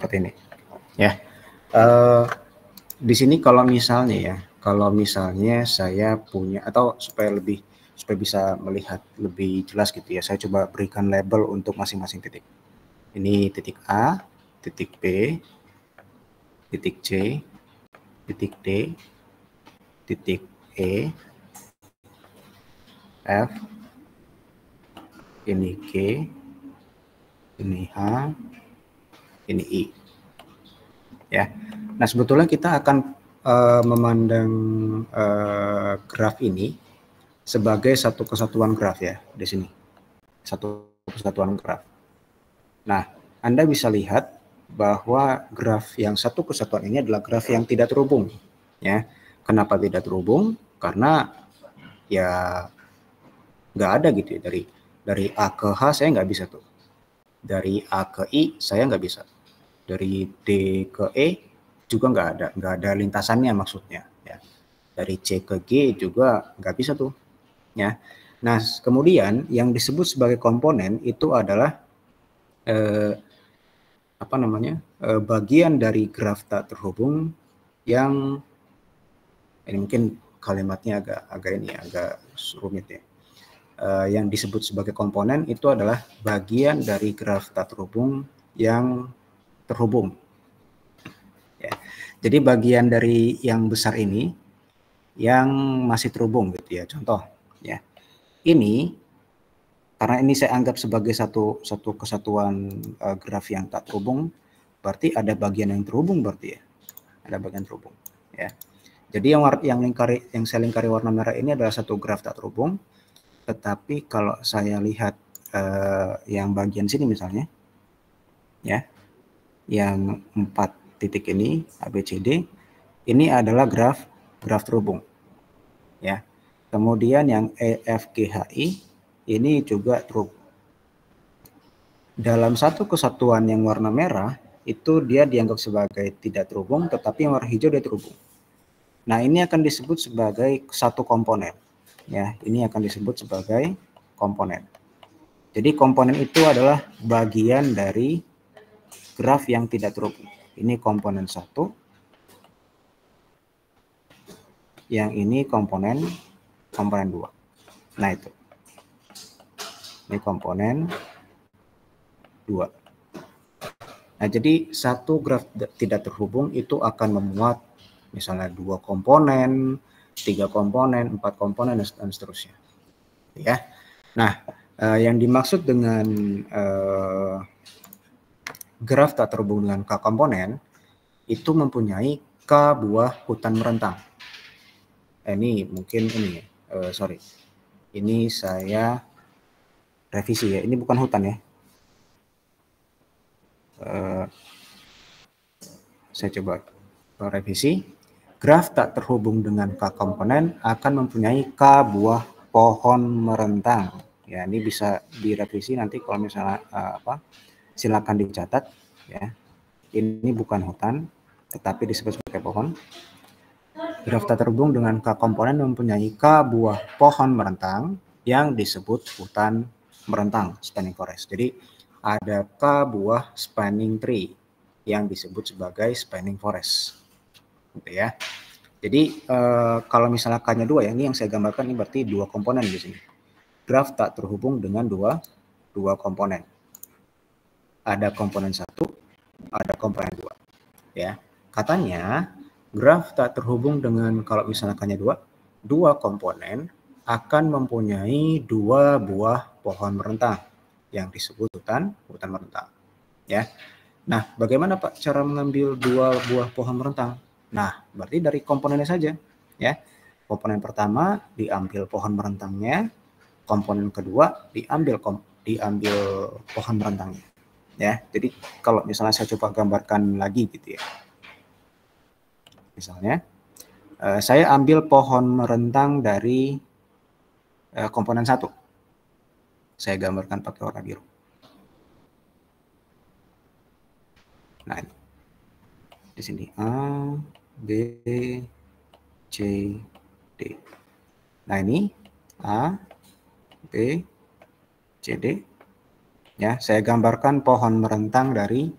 seperti ini. Ya, di sini kalau misalnya saya punya, atau supaya bisa melihat lebih jelas gitu ya, saya coba berikan label untuk masing-masing titik. Ini titik A, titik B, titik C, titik D, titik E, F, ini G, ini H, ini I. Ya, nah sebetulnya kita akan memandang graf ini sebagai satu kesatuan graf ya di sini, satu kesatuan graf. Nah, Anda bisa lihat bahwa graf yang satu kesatuan ini adalah graf yang tidak terhubung. Ya, kenapa tidak terhubung? Karena ya nggak ada gitu ya, dari A ke H saya nggak bisa tuh, dari A ke I saya nggak bisa, dari D ke E juga nggak ada lintasannya maksudnya ya, dari C ke G juga nggak bisa tuh ya. Nah kemudian yang disebut sebagai komponen itu adalah bagian dari graf tak terhubung yang ini mungkin kalimatnya agak rumit ya. Yang disebut sebagai komponen itu adalah bagian dari graf tak terhubung yang terhubung. Ya. Jadi bagian dari yang besar ini yang masih terhubung gitu ya. Contoh ya. Ini karena ini saya anggap sebagai satu kesatuan graf yang tak terhubung, berarti ada bagian yang terhubung berarti ya. Ada bagian terhubung ya. Jadi yang saya lingkari warna merah ini adalah satu graf tak terhubung. Tetapi kalau saya lihat yang bagian sini misalnya ya, yang 4 titik ini ABCD ini adalah graf terhubung ya. Kemudian yang EFGHI ini juga terhubung. Dalam satu kesatuan yang warna merah itu dia dianggap sebagai tidak terhubung, tetapi yang warna hijau dia terhubung. Nah, ini akan disebut sebagai satu komponen. Ya, ini akan disebut sebagai komponen. Jadi komponen itu adalah bagian dari graf yang tidak terhubung. Ini komponen 1. Yang ini komponen 2. Nah, itu. Ini komponen 2. Nah, jadi satu graf tidak terhubung itu akan memuat misalnya 2 komponen, 3 komponen, 4 komponen, dan seterusnya. Ya. Nah, yang dimaksud dengan graf tak terhubung dengan K komponen itu mempunyai K buah hutan merentang. Ini mungkin ini, ini saya revisi ya. Ini bukan hutan ya. Saya coba revisi. Graf tak terhubung dengan K komponen akan mempunyai K buah pohon merentang. Ya, ini bisa direvisi nanti kalau misalnya silakan dicatat ya. Ini bukan hutan, tetapi disebut sebagai pohon. Graf tak terhubung dengan K komponen mempunyai K buah pohon merentang yang disebut hutan merentang, spanning forest. Jadi ada K buah spanning tree yang disebut sebagai spanning forest. Gitu ya. Jadi kalau misalnya K-nya 2 ya, ini yang saya gambarkan ini berarti 2 komponen di sini. Graf tak terhubung dengan dua komponen. Ada komponen 1, ada komponen 2. Ya. Katanya graf tak terhubung dengan kalau misalnya K-nya 2 komponen akan mempunyai 2 buah pohon merentang yang disebut hutan merentang. Ya. Nah, bagaimana Pak cara mengambil 2 buah pohon merentang? Nah, berarti dari komponennya saja, ya. Komponen pertama diambil pohon merentangnya, komponen kedua diambil pohon merentangnya, ya. Jadi kalau misalnya saya coba gambarkan lagi gitu ya. Misalnya, saya ambil pohon merentang dari komponen 1. Saya gambarkan pakai warna biru. Nah, ini. Di sini A, B, C, D. Nah, ini A, B, C, D. Ya, saya gambarkan pohon merentang dari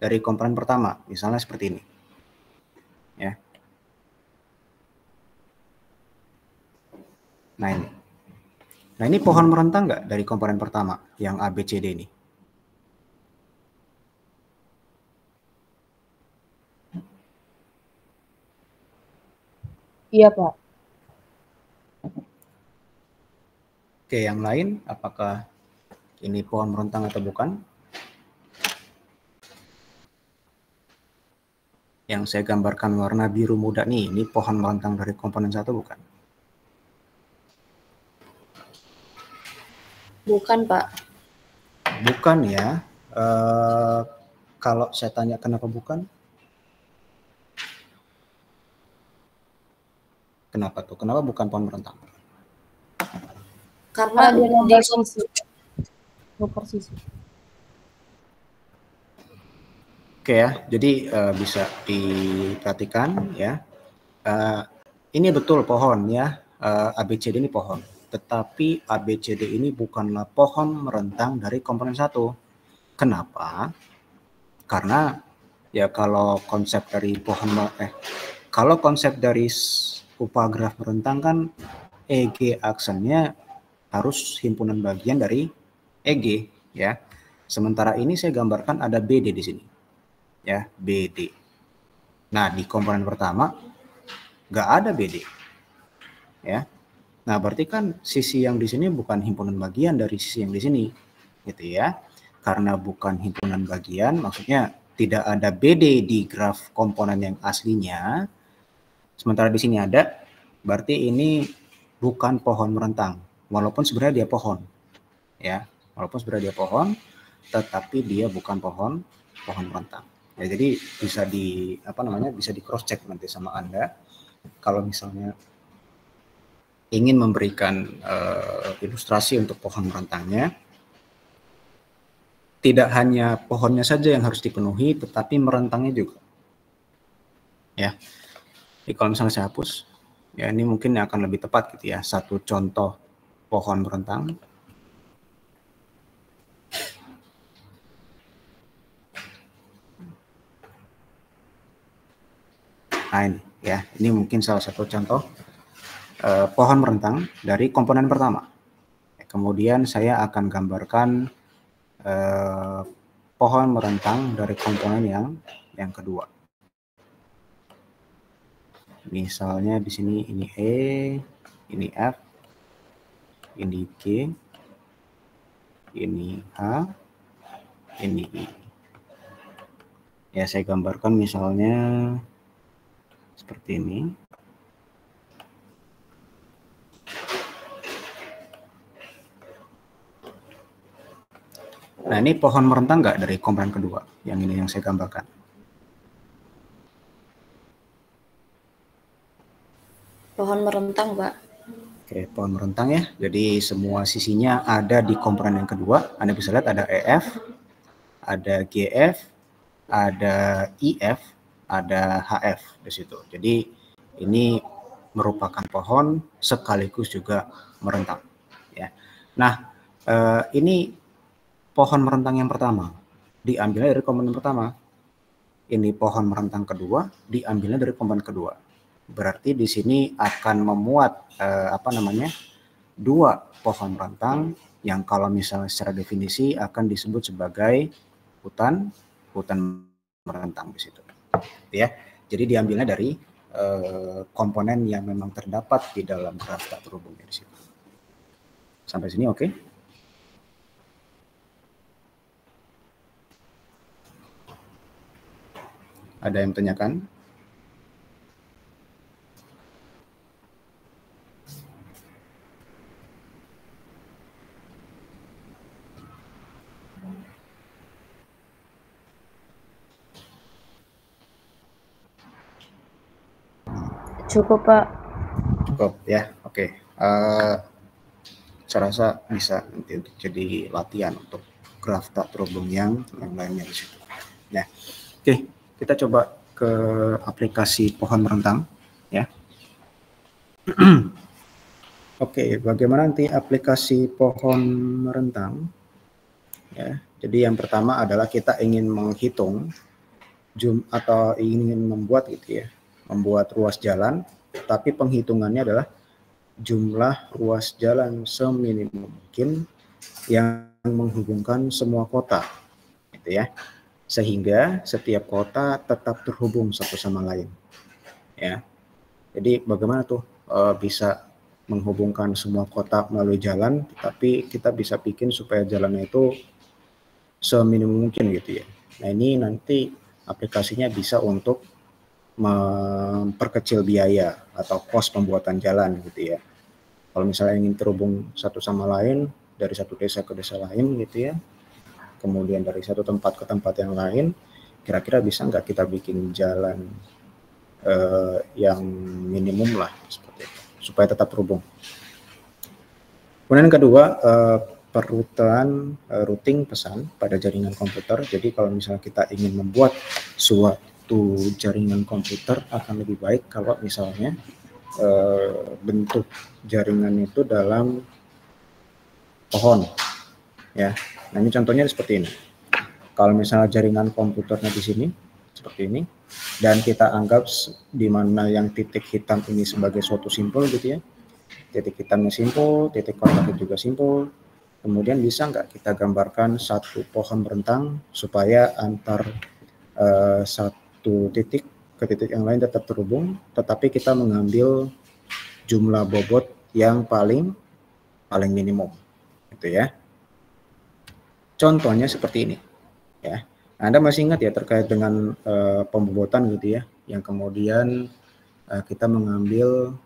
dari komponen pertama, misalnya seperti ini. Ya. Nah ini. Nah ini pohon merentang nggak dari komponen pertama yang ABCD ini? Iya, Pak. Oke, yang lain apakah ini pohon merentang atau bukan? Yang saya gambarkan warna biru muda nih, ini pohon merentang dari komponen 1 bukan? Bukan, Pak. Bukan ya. Kalau saya tanya kenapa bukan? Kenapa tuh? Kenapa bukan pohon merentang? Karena dia nomor sisi. Nomor sisi. Oke ya, jadi bisa diperhatikan ya. Ini betul pohon ya, ABCD ini pohon. Tetapi ABCD ini bukanlah pohon merentang dari komponen 1. Kenapa? Karena ya kalau konsep dari kalau konsep dari upagraf merentang kan EG aksennya harus himpunan bagian dari EG ya. Sementara ini saya gambarkan ada BD di sini. Ya, BD. Nah, di komponen pertama nggak ada BD. Ya. Nah, berarti kan sisi yang di sini bukan himpunan bagian dari sisi yang di sini. Gitu ya. Karena bukan himpunan bagian, maksudnya tidak ada BD di graf komponen yang aslinya. Sementara di sini ada, berarti ini bukan pohon merentang. Walaupun sebenarnya dia pohon. Ya, walaupun sebenarnya dia pohon, tetapi dia bukan pohon merentang. Ya, jadi bisa bisa di cross check nanti sama Anda kalau misalnya ingin memberikan ilustrasi untuk pohon merentangnya. Tidak hanya pohonnya saja yang harus dipenuhi, tetapi merentangnya juga. Ya, jadi kalau misalnya saya hapus, ya ini mungkin akan lebih tepat gitu ya. Satu contoh pohon merentang. Nah ini ya, ini mungkin salah satu contoh pohon merentang dari komponen pertama. Kemudian saya akan gambarkan pohon merentang dari komponen yang kedua. Misalnya di sini ini E, ini F, ini G, ini H, ini I. Ya, saya gambarkan misalnya seperti ini. Nah, ini pohon merentang nggak dari komponen kedua? Yang ini yang saya gambarkan. Pohon merentang, Pak. Oke, pohon merentang ya. Jadi semua sisinya ada di komponen yang kedua. Anda bisa lihat ada EF, ada GF, ada IF, ada HF di situ. Jadi ini merupakan pohon sekaligus juga merentang. Ya. Nah, ini pohon merentang yang pertama diambilnya dari komponen pertama. Ini pohon merentang kedua diambilnya dari komponen kedua. Berarti di sini akan memuat dua pohon merentang yang kalau misalnya secara definisi akan disebut sebagai hutan merentang di situ. Ya. Jadi diambilnya dari komponen yang memang terdapat di dalam graf tak terhubungnya di situ. Sampai sini oke? Ada yang tanyakan? Cukup, Pak. Cukup ya, oke. Saya rasa bisa nanti untuk jadi latihan untuk graf tak terhubung yang lainnya di situ. Nah, oke, kita coba ke aplikasi pohon merentang ya. Oke, bagaimana nanti aplikasi pohon merentang? Ya, jadi yang pertama adalah kita ingin menghitung atau ingin membuat gitu ya, membuat ruas jalan, tapi penghitungannya adalah jumlah ruas jalan seminim mungkin yang menghubungkan semua kota, gitu ya, sehingga setiap kota tetap terhubung satu sama lain, ya. Jadi bagaimana tuh bisa menghubungkan semua kota melalui jalan, tapi kita bisa bikin supaya jalannya itu seminim mungkin gitu ya. Nah ini nanti aplikasinya bisa untuk memperkecil biaya atau kos pembuatan jalan gitu ya. Kalau misalnya ingin terhubung satu sama lain, dari satu desa ke desa lain gitu ya, kemudian dari satu tempat ke tempat yang lain, kira-kira bisa nggak kita bikin jalan yang minimum lah seperti itu, supaya tetap terhubung. Kemudian yang kedua, perutan routing pesan pada jaringan komputer. Jadi kalau misalnya kita ingin membuat suatu jaringan komputer, akan lebih baik kalau misalnya bentuk jaringan itu dalam pohon, ya. Nah ini contohnya seperti ini. Kalau misalnya jaringan komputernya di sini seperti ini, dan kita anggap di mana yang titik hitam ini sebagai suatu simpul gitu ya, titik hitamnya simpul, titik kontaknya juga simpul. Kemudian bisa nggak kita gambarkan satu pohon berentang supaya antar satu titik ke titik yang lain tetap terhubung, tetapi kita mengambil jumlah bobot yang paling minimum, gitu ya. Contohnya seperti ini, ya. Anda masih ingat ya terkait dengan pembobotan gitu ya, yang kemudian kita mengambil,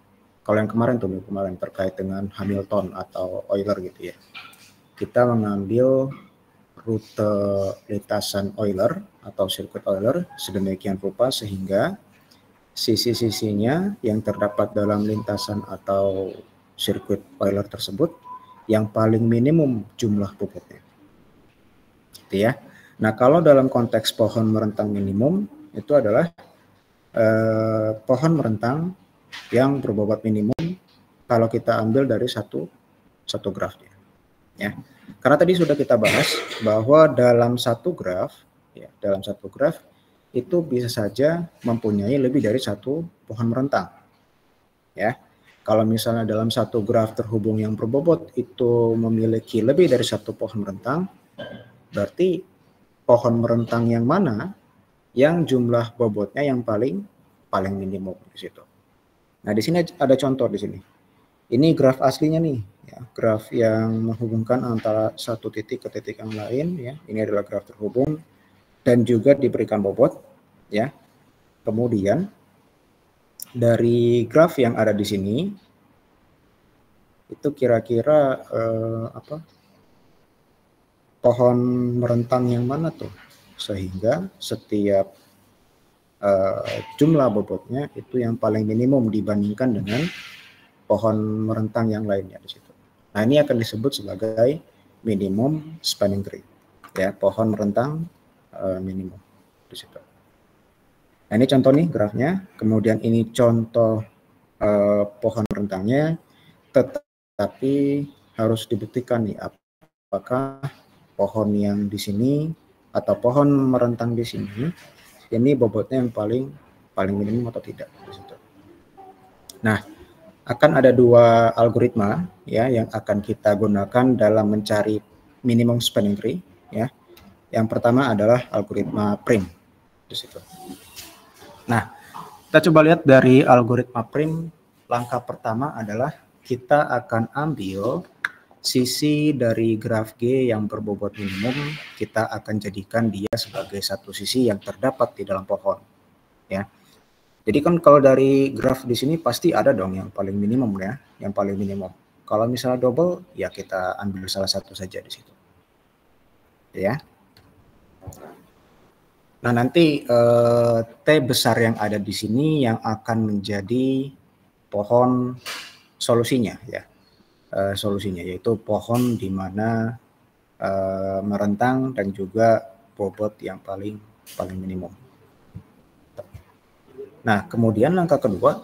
kalau yang kemarin terkait dengan Hamilton atau Euler gitu ya, kita mengambil rute lintasan Euler atau sirkuit Euler sedemikian rupa sehingga sisi-sisinya yang terdapat dalam lintasan atau sirkuit Euler tersebut yang paling minimum jumlah bobotnya, gitu ya. Nah, kalau dalam konteks pohon merentang minimum, itu adalah pohon merentang yang berbobot minimum kalau kita ambil dari satu grafnya. Ya. Karena tadi sudah kita bahas bahwa dalam satu graf itu bisa saja mempunyai lebih dari satu pohon merentang. Ya. Kalau misalnya dalam satu graf terhubung yang berbobot itu memiliki lebih dari satu pohon merentang, berarti pohon merentang yang mana yang jumlah bobotnya yang paling minimum di situ. Nah, di sini ada contoh di sini. Ini graf aslinya nih, ya, graf yang menghubungkan antara satu titik ke titik yang lain, ya. Ini adalah graf terhubung dan juga diberikan bobot, ya. Kemudian dari graf yang ada di sini itu kira-kira pohon merentang yang mana tuh, sehingga setiap jumlah bobotnya itu yang paling minimum dibandingkan dengan pohon merentang yang lainnya di situ. Nah, ini akan disebut sebagai minimum spanning tree, ya, pohon merentang minimum di situ. Nah, ini contoh nih grafnya. Kemudian ini contoh pohon merentangnya, tetapi harus dibuktikan nih apakah pohon yang di sini atau pohon merentang di sini ini bobotnya yang paling minimum atau tidak di situ. Nah, akan ada dua algoritma ya yang akan kita gunakan dalam mencari minimum spanning tree, ya. Yang pertama adalah algoritma prim di situ. Nah, kita coba lihat dari algoritma prim. Langkah pertama adalah kita akan ambil sisi dari graf G yang berbobot minimum, kita akan jadikan dia sebagai satu sisi yang terdapat di dalam pohon, ya. Jadi kan kalau dari graf di sini pasti ada dong yang paling minimum, ya, yang paling minimum. Kalau misalnya double, ya kita ambil salah satu saja di situ, ya. Nah, nanti T besar yang ada di sini yang akan menjadi pohon solusinya, ya. Solusinya yaitu pohon di mana merentang dan juga bobot yang paling minimum. Nah, kemudian langkah kedua,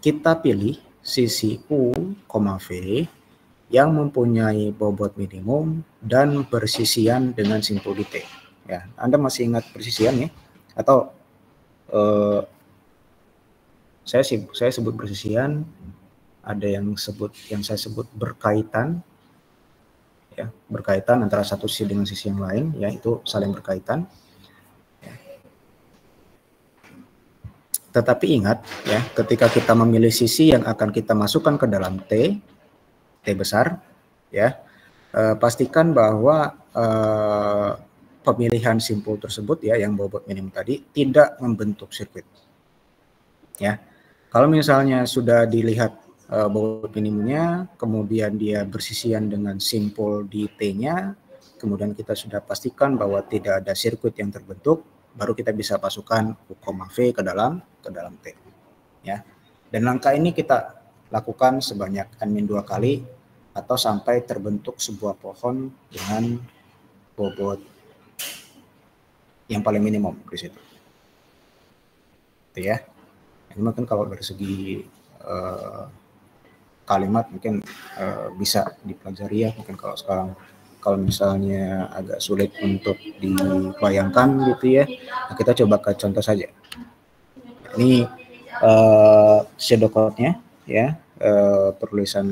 kita pilih sisi U, V yang mempunyai bobot minimum dan bersisian dengan simpul di T. Ya, Anda masih ingat persisian ya? Atau eh, saya sebut bersisian, ada yang saya sebut berkaitan, ya, berkaitan antara satu sisi dengan sisi yang lain, ya, itu saling berkaitan. Tetapi ingat, ya, ketika kita memilih sisi yang akan kita masukkan ke dalam T besar, ya, pastikan bahwa pemilihan simpul tersebut, ya, yang bobot minimum tadi tidak membentuk sirkuit. Ya, kalau misalnya sudah dilihat bobot minimumnya, kemudian dia bersisian dengan simpul di T-nya, kemudian kita sudah pastikan bahwa tidak ada sirkuit yang terbentuk, baru kita bisa masukkan U, V ke dalam T. Ya, dan langkah ini kita lakukan sebanyak N-2 kali atau sampai terbentuk sebuah pohon dengan bobot yang paling minimum di situ. Itu ya. Ini mungkin kalau dari segi kalimat mungkin bisa dipelajari ya. Mungkin kalau sekarang kalau misalnya agak sulit untuk dibayangkan gitu ya, nah kita coba ke contoh saja. Ini pseudocode-nya ya, penulisan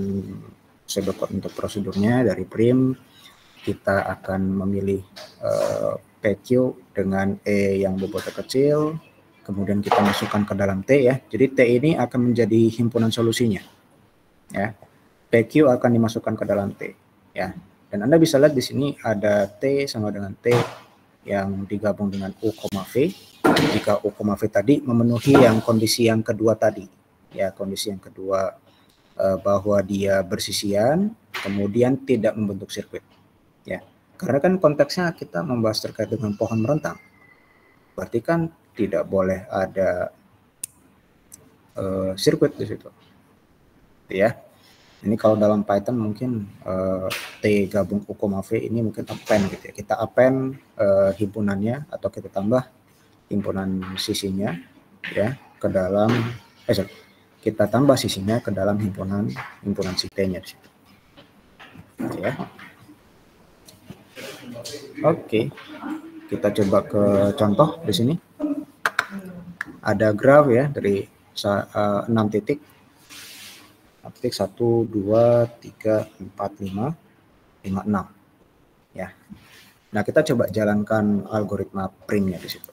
pseudocode untuk prosedurnya dari prim. Kita akan memilih PQ dengan E yang bobotnya kecil, kemudian kita masukkan ke dalam T ya. Jadi T ini akan menjadi himpunan solusinya. Ya. PQ akan dimasukkan ke dalam T ya. Dan Anda bisa lihat di sini ada T sama dengan T yang digabung dengan U, V. Jika U, V tadi memenuhi yang kondisi yang kedua tadi. Ya, kondisi yang kedua bahwa dia bersisian, kemudian tidak membentuk sirkuit. Ya, karena kan konteksnya kita membahas terkait dengan pohon merentang. Berarti kan tidak boleh ada sirkuit di situ. Ya. Ini kalau dalam Python mungkin T gabung U, V ini mungkin append gitu ya. Kita append himpunannya atau kita tambah himpunan sisinya ya ke dalam kita tambah sisinya ke dalam himpunan si T-nya di situ. Ya. Oke. Kita coba ke contoh di sini. Ada graf ya dari 6 titik. 1, 2, 3, 4, 5, 6. Ya. Nah, kita coba jalankan algoritma primnya di situ.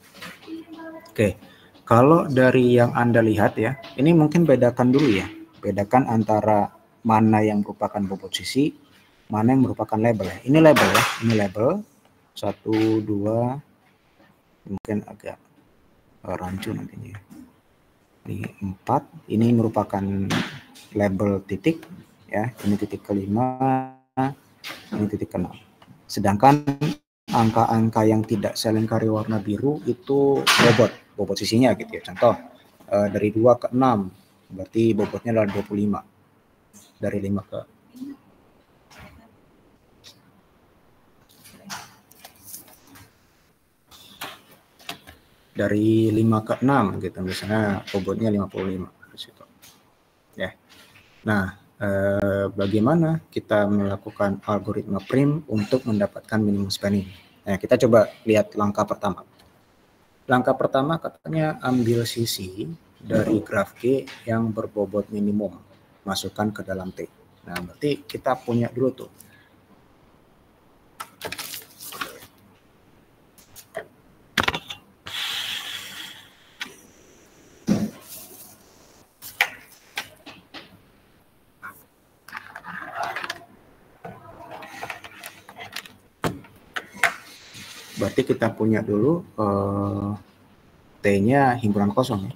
Oke. Kalau dari yang Anda lihat ya, ini mungkin bedakan dulu ya. Bedakan antara mana yang merupakan bobot sisi, mana yang merupakan label ya. Ini label ya, ini label. 1, 2, mungkin agak rancu nantinya. Ini 4, ini merupakan label titik ya, ini titik kelima, ini titik ke-6. Sedangkan angka-angka yang tidak saya lingkari warna biru itu bobot sisinya gitu ya. Contoh dari 2 ke 6 berarti bobotnya adalah 25. Dari 5 ke dari 5 ke 6 gitu misalnya bobotnya 55 di situ. Ya. Nah, bagaimana kita melakukan algoritma prim untuk mendapatkan minimum spanning? Nah, kita coba lihat langkah pertama. Langkah pertama katanya ambil sisi dari graf G yang berbobot minimum, masukkan ke dalam T. Nah, berarti kita punya dulu tuh. Berarti kita punya dulu T-nya himpunan kosong ya.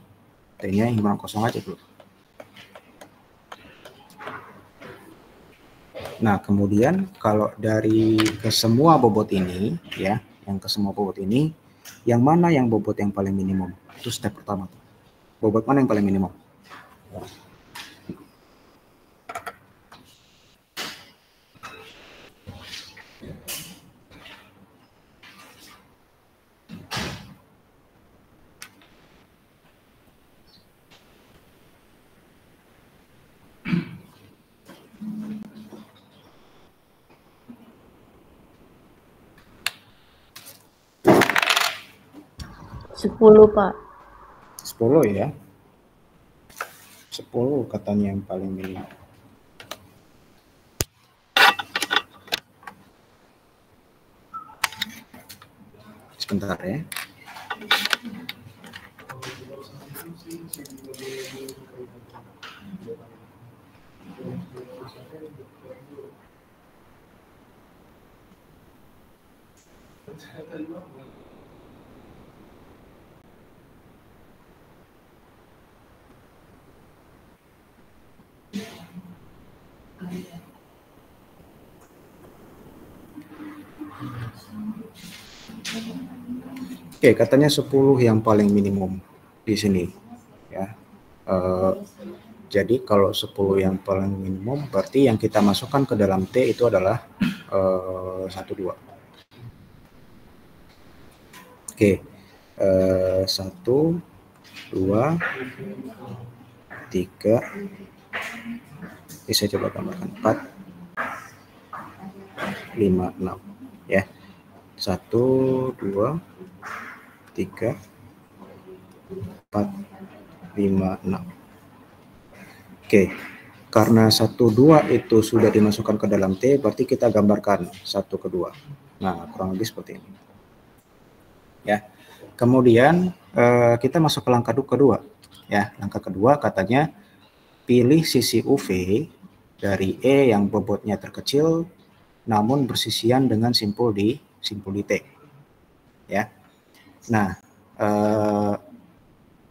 T-nya himpunan kosong aja dulu. Nah, kemudian kalau dari ke semua bobot ini ya, yang ke semua bobot ini, yang mana yang bobot yang paling minimum? Itu step pertama. Bobot mana yang paling minimum? Sepuluh, Pak. 10 ya. 10 katanya yang paling minim. Sebentar ya. Oke, katanya 10 yang paling minimum di sini ya. Jadi kalau 10 yang paling minimum berarti yang kita masukkan ke dalam T itu adalah 1 2. Oke. 1 2 3. Bisa coba tambahkan 4 5 6 ya. 1 2 3 4 5 6. Oke, karena 1 2 itu sudah dimasukkan ke dalam T, berarti kita gambarkan 1 ke 2. Nah, kurang lebih seperti ini. Ya. Kemudian kita masuk ke langkah kedua. Ya, langkah kedua katanya pilih sisi UV dari E yang bobotnya terkecil namun bersisian dengan simpul di T. Ya. Nah,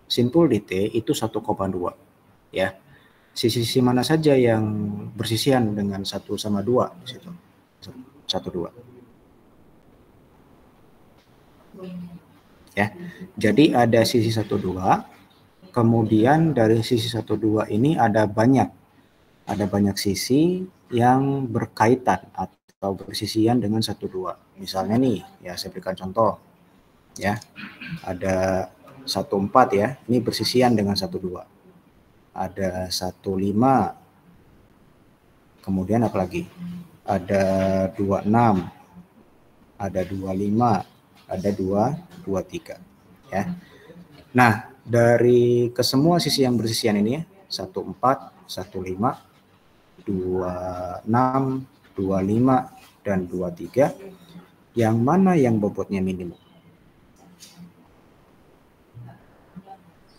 simpul di T itu 1,2 ya. Sisi-sisi mana saja yang bersisian dengan 1 sama 2 di situ. 1 2. Ya. Jadi ada sisi 1 2. Kemudian dari sisi 1 2 ini ada banyak sisi yang berkaitan atau bersisian dengan 1 2. Misalnya nih, ya saya berikan contoh. Ya. Ada 1 4 ya. Ini bersisian dengan 1 2. Ada 1 5. Kemudian apa lagi? Ada 26, ada 25, ada 223 ya. Nah, dari kesemua sisi yang bersisian ini ya, 14, 15, 26, 25 dan 23, yang mana yang bobotnya minimum?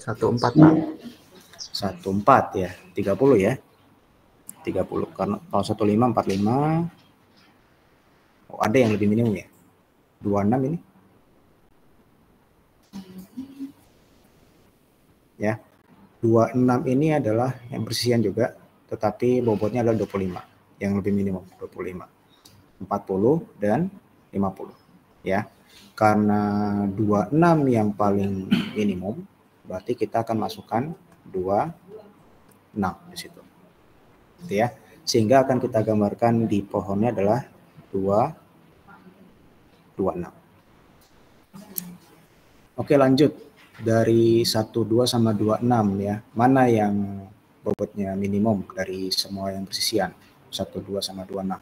14 Pak. 14 ya, 30 ya. 30 karena kalau 15 45. Oh, ada yang lebih minimum ya. 26 ini. Ya. 26 ini adalah yang bersisian juga, tetapi bobotnya adalah 25, yang lebih minimum 25. 40 dan 50 ya. Karena 26 yang paling minimum, berarti kita akan masukkan 26 di situ. Gitu ya. Sehingga akan kita gambarkan di pohonnya adalah 26. Oke, lanjut. Dari 12 sama 26 ya. Mana yang bobotnya minimum dari semua yang bersisian? 12 sama 26.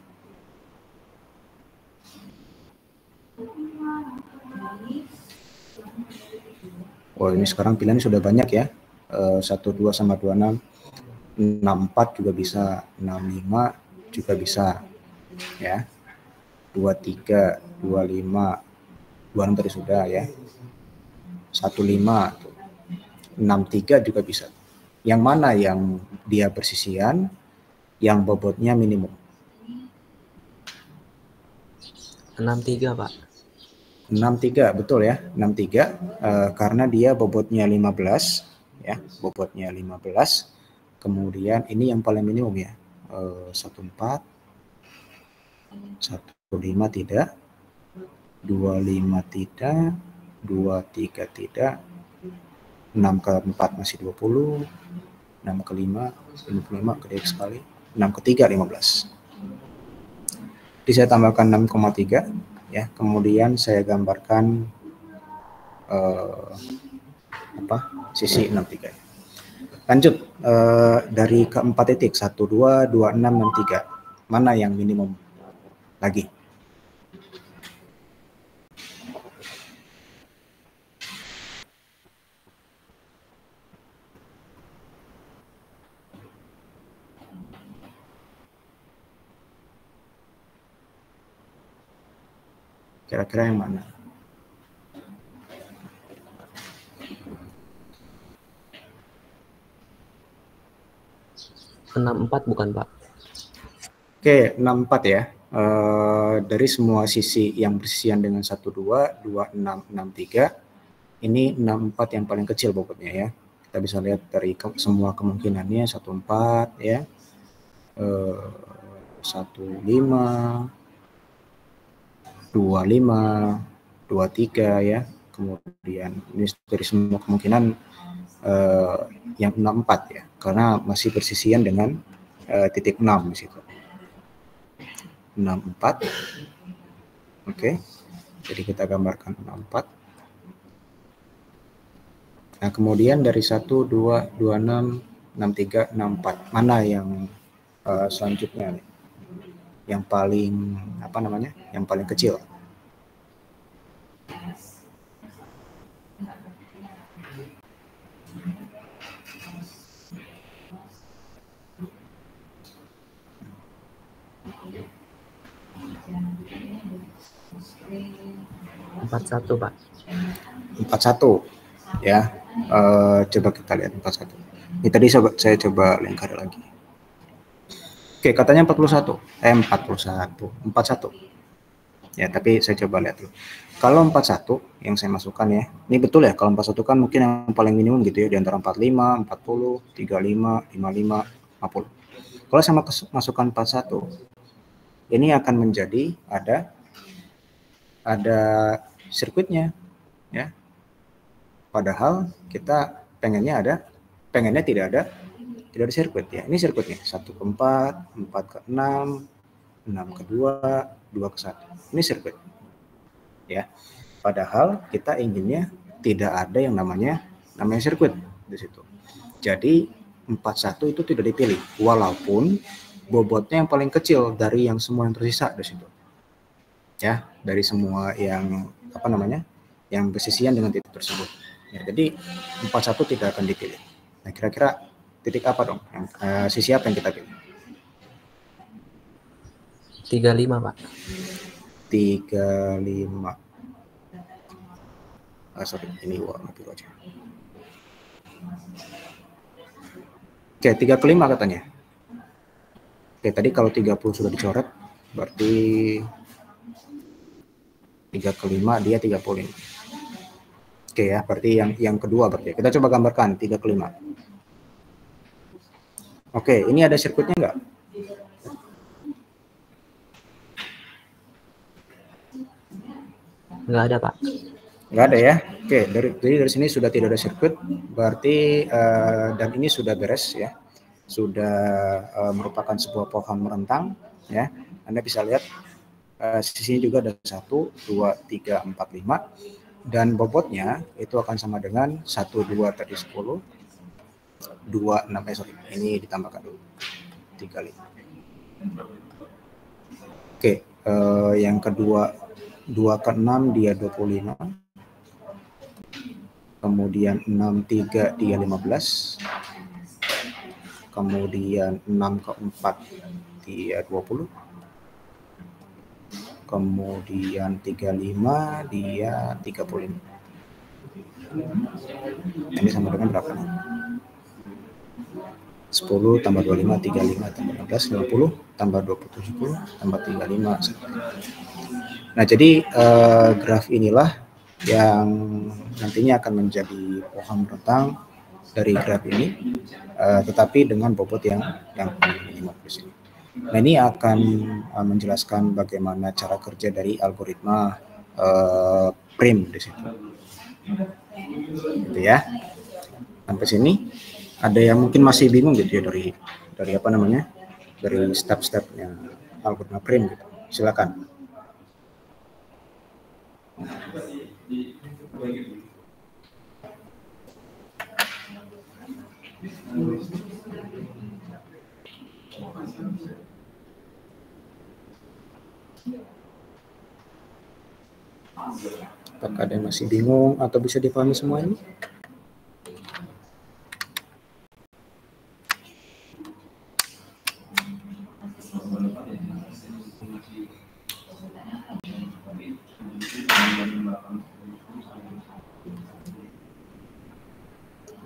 Oh, ini sekarang pilihannya sudah banyak ya. 12 sama 26. 64 juga bisa, 65 juga bisa ya. 23, 25, 26 tadi sudah ya. 15, 63 juga bisa. Yang mana yang dia bersisian, yang bobotnya minimum? 63 Pak. 63 betul ya, 63 karena dia bobotnya 15 ya, bobotnya 15. Kemudian ini yang paling minimum ya. 14, 15 tidak, 25 tidak, 23 tidak, 6 ke 4 masih 20, 6 ke 5, 55 gede sekali, 6 ke 3 15. Jadi saya tambahkan 6,3 ya, kemudian saya gambarkan sisi 63. Lanjut dari keempat titik 1 2 2 6 6 3. Mana yang minimum lagi? Kira-kira yang mana? Enam empat bukan Pak? Oke, 64 ya. Dari semua sisi yang bersisian dengan 12, 26, 63, ini 64 yang paling kecil bobotnya ya. Kita bisa lihat dari semua kemungkinannya 14 ya. 15, 25, 23 ya. Kemudian ini dari semua kemungkinan yang 64 ya, karena masih bersisian dengan titik 6 di situ. 64. Oke. Jadi kita gambarkan 64. Nah, kemudian dari 1, 2, 26, 63, 64. Mana yang selanjutnya nih? Yang paling apa namanya? Yang paling kecil. Empat satu Pak. 41 ya. Coba kita lihat 41. Ini tadi saya coba lingkar lagi. Oke, katanya 41. 41. Ya, tapi saya coba lihat dulu. Kalau 41 yang saya masukkan ya, ini betul ya, kalau 41 kan mungkin yang paling minimum gitu ya, di antara 45, 40, 35, 55, 50. Kalau saya masukkan 41, ini akan menjadi ada sirkuitnya ya. Padahal kita pengennya tidak ada sirkuit ya. Ini sirkuitnya 1 ke 4, 4 ke 6, 6 ke 2, 2 ke 1. Ini sirkuit. Ya. Padahal kita inginnya tidak ada yang namanya sirkuit di situ. Jadi 41 itu tidak dipilih walaupun bobotnya yang paling kecil dari yang semua yang tersisa di situ. Ya, dari semua yang apa namanya? Yang bersisian dengan titik tersebut. Ya, jadi 41 tidak akan dipilih. Nah, kira-kira titik apa dong? Sisi apa yang kita pilih? 35 Pak. 35. Sorry, ini warna biru aja. Oke, 3 ke 5 katanya. Oke, tadi kalau 30 sudah dicoret, berarti 3 ke 5 dia 35. Oke ya, berarti yang kedua berarti. Kita coba gambarkan 3 ke 5. Oke, ini ada sirkuitnya enggak? Nggak ada Pak. Nggak ada ya. Oke, jadi dari sini sudah tidak ada sirkuit, berarti dan ini sudah beres ya. Sudah merupakan sebuah pohon merentang ya. Anda bisa lihat sisinya juga ada 1, 2, 3, 4, 5 dan bobotnya itu akan sama dengan 1, 2 tadi 10, 2, 6 sorry, ini ditambahkan dulu 3, 5. Oke, yang kedua 2 ke 6 dia 25. Kemudian 63 dia 15. Kemudian 6 ke 4 dia 20. Kemudian 35 dia 35. Ini sama dengan berapa nih? 10 tambah 25, 35 tambah 16, 50 tambah 20, 70 tambah 35. Nah, jadi graf inilah yang nantinya akan menjadi pohon rentang dari graf ini, tetapi dengan bobot yang minimum di sini. Nah, ini akan menjelaskan bagaimana cara kerja dari algoritma prim di situ. Gitu ya. Sampai sini ada yang mungkin masih bingung gitu ya dari apa namanya? Dari step-stepnya algoritma prim gitu. Silakan. Apakah ada yang masih bingung atau bisa dipahami semua ini?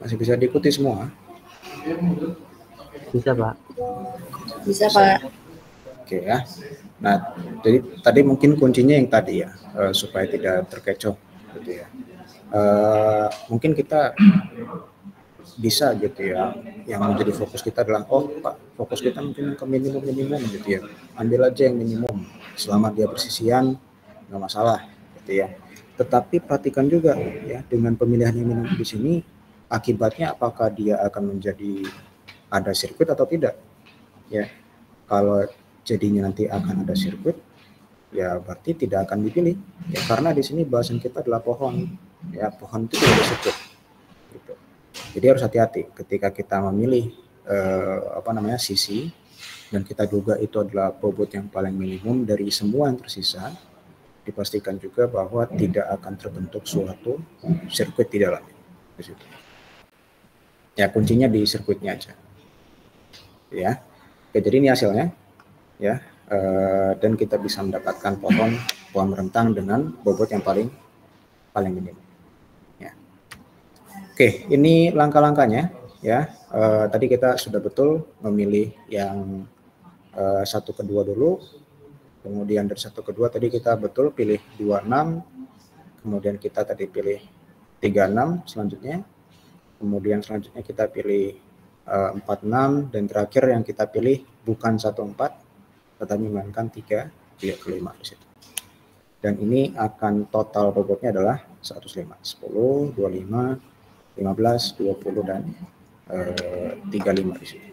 Masih bisa diikuti semua? Bisa, Pak. Bisa, Pak. Oke ya. Nah, jadi tadi mungkin kuncinya yang tadi ya, supaya tidak terkecoh gitu ya. Mungkin kita bisa gitu ya, yang menjadi fokus kita adalah, oh Pak, fokus kita mungkin ke minimum gitu ya. Ambil aja yang minimum, selama dia bersisian nggak masalah gitu ya. Tetapi perhatikan juga ya, dengan pemilihan yang minimum di sini, akibatnya apakah dia akan menjadi ada sirkuit atau tidak ya. Kalau jadinya nanti akan ada sirkuit, ya berarti tidak akan dipilih ya, karena di sini bahasan kita adalah pohon ya, pohon itu tidak ada sirkuit gitu. Jadi harus hati-hati ketika kita memilih sisi, dan kita duga itu adalah bobot yang paling minimum dari semua yang tersisa, dipastikan juga bahwa tidak akan terbentuk suatu sirkuit di dalamnya. Di situ. Ya kuncinya di sirkuitnya aja. Ya. Oke, jadi ini hasilnya ya, dan kita bisa mendapatkan pohon rentang dengan bobot yang paling minim. Ya. Oke, ini langkah-langkahnya ya. Tadi kita sudah betul memilih yang 1 ke 2 dulu, kemudian dari 1 ke 2 tadi kita betul pilih 26, kemudian kita tadi pilih 36 selanjutnya, kemudian selanjutnya kita pilih 46, dan terakhir yang kita pilih bukan 14 tetapi melainkan 3 ke 5 di situ. Dan ini akan total bobotnya adalah 105, 10, 25, 15, 20 dan 35 di situ.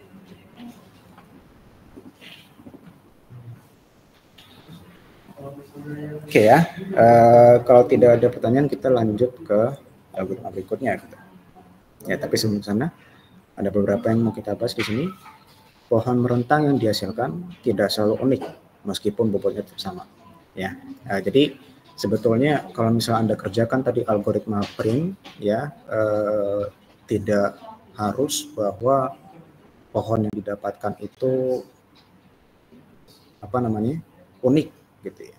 Oke ya, kalau tidak ada pertanyaan kita lanjut ke algoritma berikutnya gitu. Ya, tapi sebelum sana ada beberapa yang mau kita bahas di sini. Pohon merentang yang dihasilkan tidak selalu unik meskipun bobotnya tetap sama. Ya, jadi sebetulnya kalau misalnya Anda kerjakan tadi algoritma prim, ya tidak harus bahwa pohon yang didapatkan itu unik gitu ya.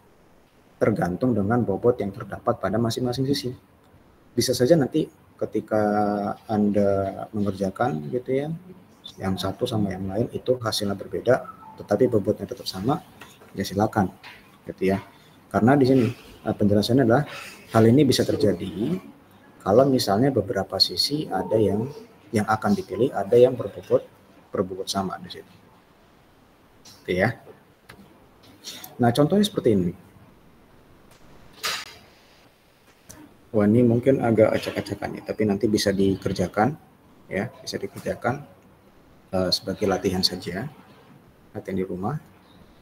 Tergantung dengan bobot yang terdapat pada masing-masing sisi. Bisa saja nanti ketika Anda mengerjakan gitu ya, yang satu sama yang lain itu hasilnya berbeda, tetapi bobotnya tetap sama, ya silakan, gitu ya. Karena di sini penjelasannya adalah hal ini bisa terjadi kalau misalnya beberapa sisi ada yang akan dipilih, ada yang berbobot sama di situ, gitu ya. Nah contohnya seperti ini. Wah ini mungkin agak acak-acakan ya, tapi nanti bisa dikerjakan, ya bisa dikerjakan. Sebagai latihan saja, latihan di rumah,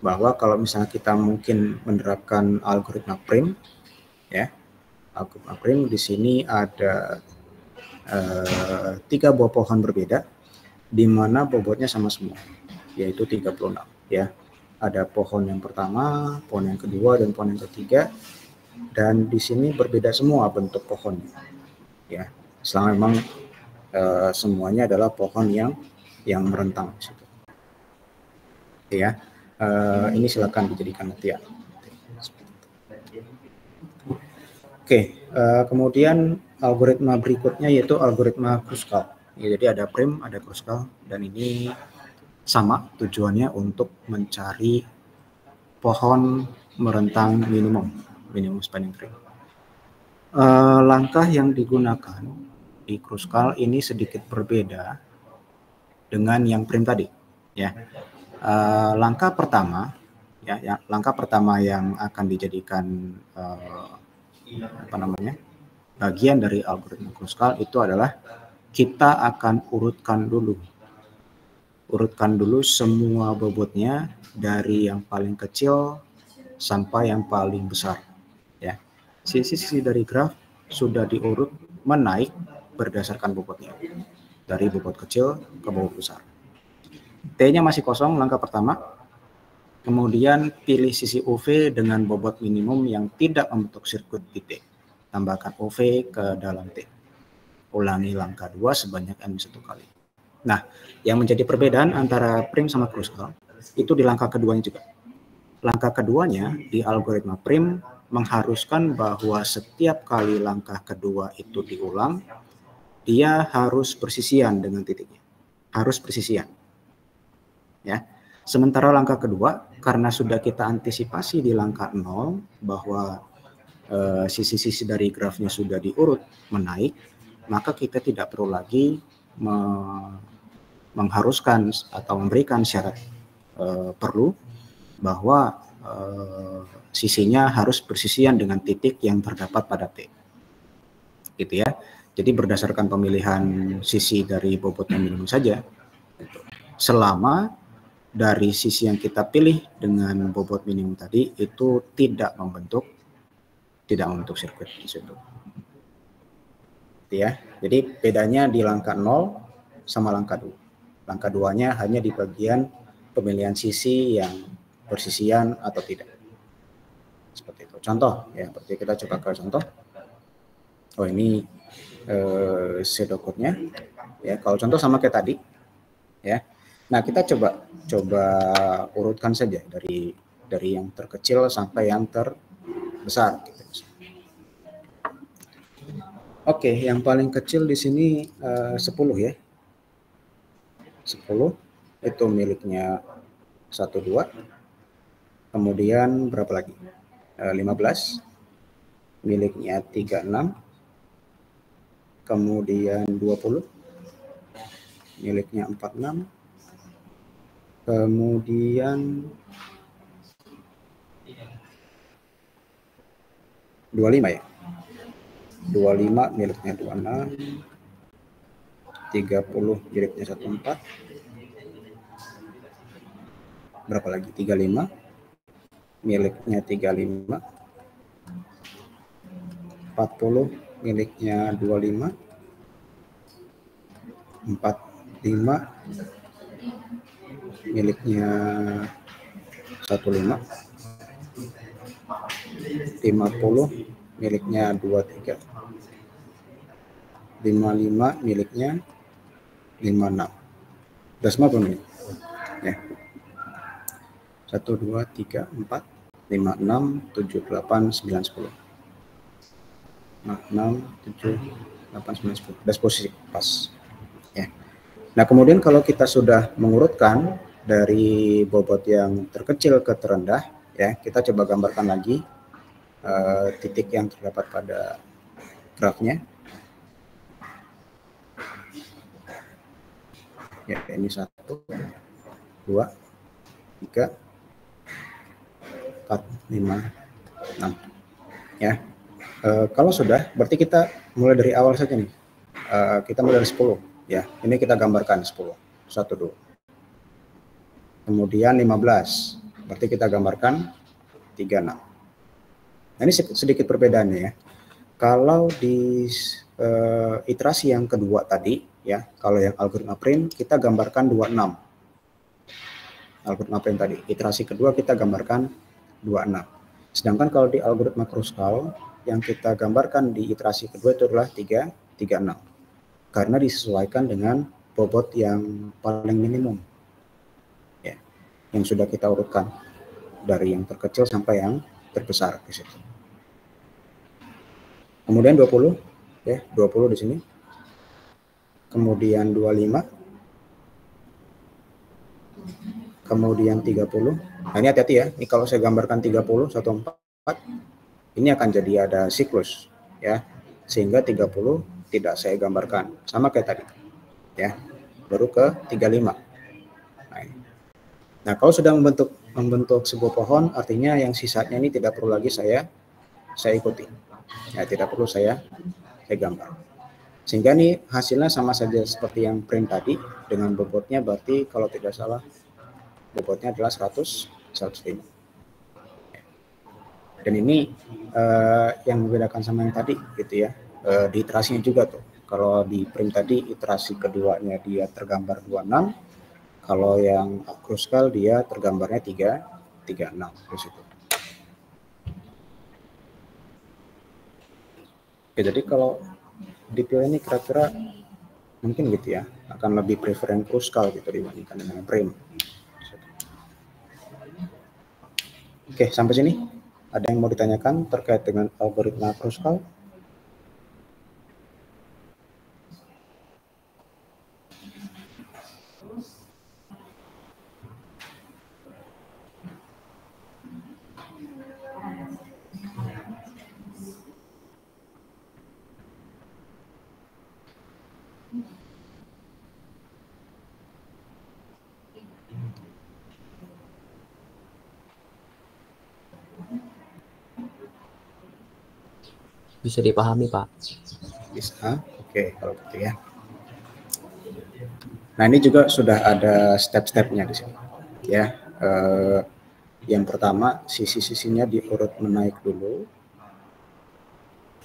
bahwa kalau misalnya kita mungkin menerapkan algoritma prim, ya, algoritma prim di sini ada 3 buah pohon berbeda, di mana bobotnya sama semua, yaitu 36, ya. Ada pohon yang pertama, pohon yang kedua, dan pohon yang ketiga, dan di sini berbeda semua bentuk pohonnya, ya. Selama memang semuanya adalah pohon yang merentang di situ. Ya, ini silakan dijadikan latihan. Oke, kemudian algoritma berikutnya yaitu algoritma Kruskal. Ya, jadi ada prim, ada Kruskal, dan ini sama tujuannya untuk mencari pohon merentang minimum spanning tree. Langkah yang digunakan di Kruskal ini sedikit berbeda dengan yang prim tadi, ya. Langkah pertama yang akan dijadikan bagian dari algoritma Kruskal itu adalah kita akan urutkan dulu semua bobotnya dari yang paling kecil sampai yang paling besar, ya. Sisi-sisi dari graf sudah diurut menaik berdasarkan bobotnya, dari bobot kecil ke bobot besar. T-nya masih kosong langkah pertama. Kemudian pilih sisi UV dengan bobot minimum yang tidak membentuk sirkuit di T. Tambahkan UV ke dalam T. Ulangi langkah 2 sebanyak N-1 kali. Nah, yang menjadi perbedaan antara prim sama Kruskal itu di langkah keduanya juga. Langkah keduanya di algoritma prim mengharuskan bahwa setiap kali langkah kedua itu diulang, dia harus persisian dengan titiknya, harus persisian. Ya. Sementara langkah kedua, karena sudah kita antisipasi di langkah 0 bahwa sisi-sisi dari grafnya sudah diurut menaik, maka kita tidak perlu lagi mengharuskan atau memberikan syarat perlu bahwa sisinya harus persisian dengan titik yang terdapat pada T. Gitu ya. Jadi berdasarkan pemilihan sisi dari bobot yang minimum saja. Selama dari sisi yang kita pilih dengan bobot minimum tadi itu tidak membentuk sirkuit di situ. Ya. Jadi bedanya di langkah 0 sama langkah 2. Langkah 2-nya hanya di bagian pemilihan sisi yang persisian atau tidak. Seperti itu. Contoh ya, berarti kita coba ke contoh. Oh, ini pseudocode-nya. Ya, kalau contoh sama kayak tadi. Ya. Nah, kita coba urutkan saja dari yang terkecil sampai yang terbesar. Gitu. Oke, yang paling kecil di sini 10 ya. 10 itu miliknya 12. Kemudian berapa lagi? 15 miliknya 36. Kemudian 20 miliknya 46. Kemudian 25 ya. 25 miliknya 26. 30 miliknya 14. Berapa lagi? 35 miliknya 35. 40 miliknya 25. 45 miliknya 15. 50 miliknya 23. 55 miliknya 56. Udah semua belum ini? Ya. 1, 2, 3, 4, 5, 6, 7, 8, 9, 10. 6, 7, 8, 9, 10. Udah posisi pas. Ya. Nah, kemudian kalau kita sudah mengurutkan dari bobot yang terkecil ke terendah, ya, kita coba gambarkan lagi titik yang terdapat pada grafnya. Ya, ini 1, 2, 3, 4, 5, 6. Ya, kalau sudah, berarti kita mulai dari awal saja nih. Kita mulai dari 10. Ya, ini kita gambarkan 10. 1 dulu. Kemudian 15. Berarti kita gambarkan 36. Nah, ini sedikit perbedaannya ya. Kalau di iterasi yang kedua tadi, ya, kalau yang algoritma print kita gambarkan 26. Algoritma print tadi, iterasi kedua kita gambarkan 26. Sedangkan kalau di algoritma Kruskal yang kita gambarkan di iterasi kedua itu adalah 36. Karena disesuaikan dengan bobot yang paling minimum. Ya, yang sudah kita urutkan dari yang terkecil sampai yang terbesar di situ. Kemudian 20, ya, 20 di sini. Kemudian 25. Kemudian 30. Nah, ini hati-hati ya. Ini kalau saya gambarkan 30, 14, ini akan jadi ada siklus, ya. Sehingga 30 tidak saya gambarkan. Sama kayak tadi. Ya. Baru ke 35. Nah, kalau sudah membentuk sebuah pohon, artinya yang sisanya ini tidak perlu lagi saya ikuti. Ya, tidak perlu saya gambar. Sehingga ini hasilnya sama saja seperti yang print tadi, dengan bobotnya berarti kalau tidak salah bobotnya adalah 105. Dan ini yang membedakan sama yang tadi gitu ya. Di iterasinya juga tuh. Kalau di print tadi iterasi keduanya dia tergambar 26. Kalau yang Kruskal dia tergambarnya 36 di situ. Oke, jadi kalau dipilih ini kira-kira mungkin gitu ya, akan lebih preferen Kruskal gitu dibandingkan dengan print. Oke, sampai sini ada yang mau ditanyakan terkait dengan algoritma Kruskal? Bisa dipahami, Pak. Bisa. Oke, kalau gitu ya. Nah, ini juga sudah ada step-stepnya di sini. Ya, yang pertama sisi-sisinya diurut menaik dulu.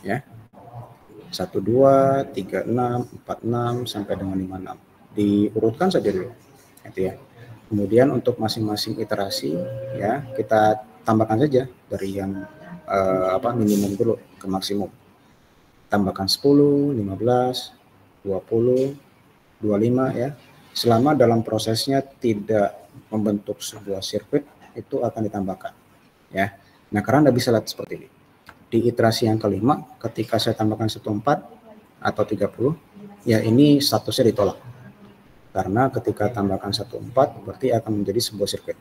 Ya. 1, 2, 3, 6, 4, 6 sampai dengan 5, 6. Diurutkan saja dulu. Gitu ya. Kemudian untuk masing-masing iterasi ya kita tambahkan saja dari yang minimum dulu ke maksimum. Tambahkan 10, 15, 20, 25 ya. Selama dalam prosesnya tidak membentuk sebuah sirkuit itu akan ditambahkan ya. Nah, karena Anda bisa lihat seperti ini. Di iterasi yang kelima ketika saya tambahkan 14 atau 30 ya ini statusnya ditolak. Karena ketika tambahkan 14 berarti akan menjadi sebuah sirkuit.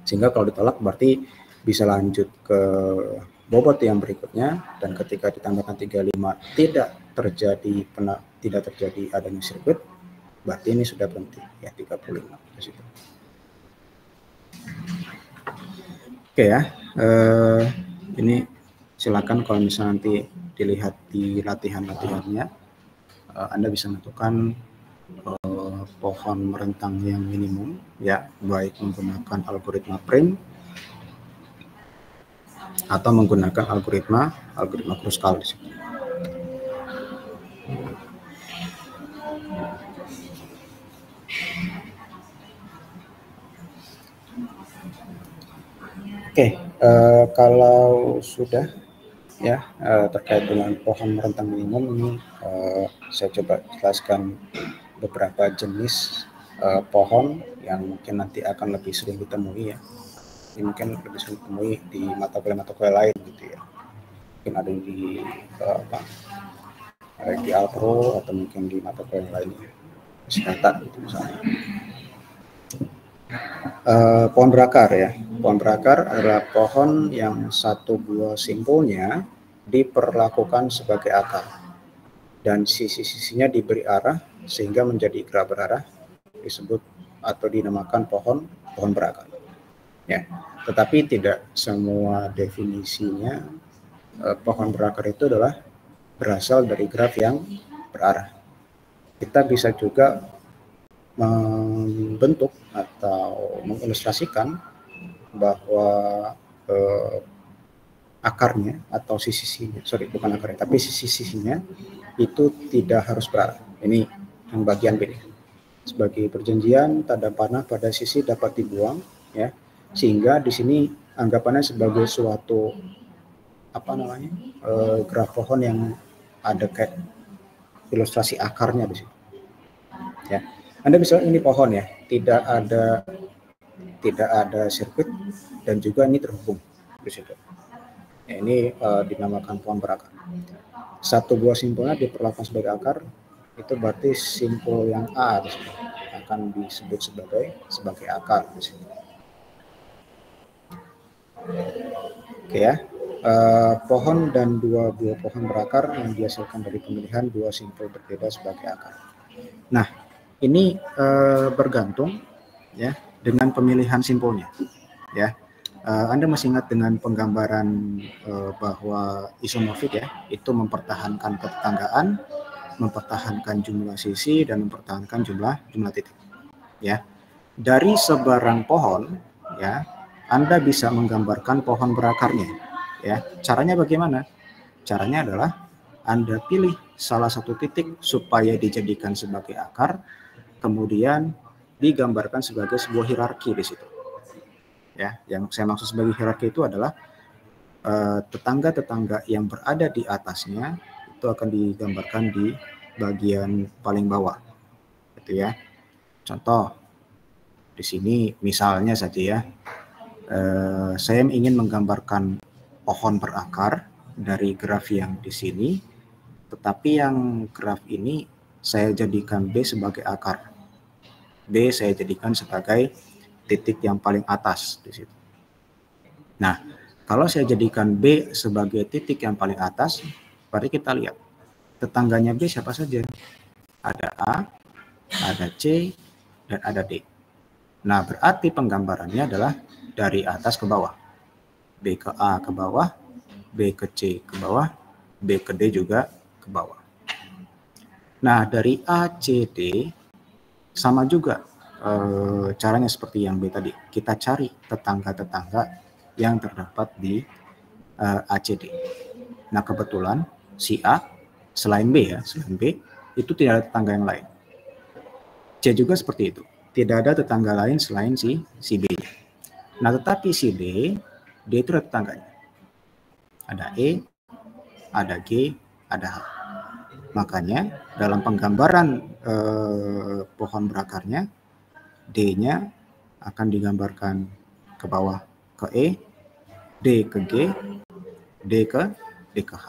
Sehingga kalau ditolak berarti bisa lanjut ke bobot yang berikutnya, dan ketika ditambahkan 35 tidak terjadi adanya sirkuit, berarti ini sudah berhenti ya 35 di situ. Oke ya, ini silakan kalau misalnya nanti dilihat di latihan-latihannya, Anda bisa menentukan pohon merentang yang minimum ya, baik menggunakan algoritma Prim atau menggunakan algoritma Kruskal di sini. Oke, kalau sudah ya terkait dengan pohon merentang minimum ini saya coba jelaskan beberapa jenis pohon yang mungkin nanti akan lebih sering ditemui ya. Ini mungkin lebih sering ditemui di mata kuliah lain gitu ya. Mungkin ada di di Alpro atau mungkin di mata kuliah lainnya, kesehatan gitu misalnya. Pohon berakar ya. Pohon berakar adalah pohon yang satu buah simpulnya diperlakukan sebagai akar dan sisi-sisinya diberi arah sehingga menjadi gerak berarah, disebut atau dinamakan pohon berakar. Ya, tetapi tidak semua definisinya pohon berakar itu adalah berasal dari graf yang berarah. Kita bisa juga membentuk atau mengilustrasikan bahwa akarnya atau sisi-sisinya, bukan akarnya, tapi sisi-sisinya itu tidak harus berarah. Ini yang bagian B. Sebagai perjanjian tanda panah pada sisi dapat dibuang, ya, sehingga di sini anggapannya sebagai suatu graf pohon yang ada kayak ilustrasi akarnya di sini. Ya, Anda bisa ini pohon ya, tidak ada sirkuit dan juga ini terhubung di situ. Ya, ini dinamakan pohon berakar. Satu buah simpulnya diperlakukan sebagai akar, itu berarti simpul yang A di sini akan disebut sebagai akar di sini. Oke ya. Pohon dan dua buah pohon berakar yang dihasilkan dari pemilihan dua simpul berbeda sebagai akar. Nah, ini bergantung ya dengan pemilihan simpulnya. Ya, Anda masih ingat dengan penggambaran bahwa isomorfik ya, itu mempertahankan ketetanggaan, mempertahankan jumlah sisi dan mempertahankan jumlah titik. Ya, dari sebarang pohon ya, Anda bisa menggambarkan pohon berakarnya. Ya, caranya bagaimana? Caranya adalah Anda pilih salah satu titik supaya dijadikan sebagai akar, kemudian digambarkan sebagai sebuah hierarki di situ. Ya, yang saya maksud sebagai hierarki itu adalah tetangga-tetangga yang berada di atasnya itu akan digambarkan di bagian paling bawah, gitu ya. Contoh di sini misalnya saja ya, saya ingin menggambarkan pohon berakar dari graf yang di sini, tetapi yang graf ini saya jadikan B sebagai akar. B saya jadikan sebagai titik yang paling atas di situ. Nah, kalau saya jadikan B sebagai titik yang paling atas, berarti kita lihat tetangganya B siapa saja. Ada A, ada C, dan ada D. Nah, berarti penggambarannya adalah dari atas ke bawah. B ke A ke bawah, B ke C ke bawah, B ke D juga ke bawah. Nah, dari A, C, D sama juga caranya seperti yang B tadi. Kita cari tetangga-tetangga yang terdapat di A, C, D. Nah, kebetulan si A selain B itu tidak ada tetangga yang lain. C juga seperti itu. Tidak ada tetangga lain selain si B. Nah, tetapi si D itu ada tetangganya. Ada E, ada G, ada H. Makanya dalam penggambaran pohon berakarnya, D-nya akan digambarkan ke bawah ke E, D ke G, D ke H.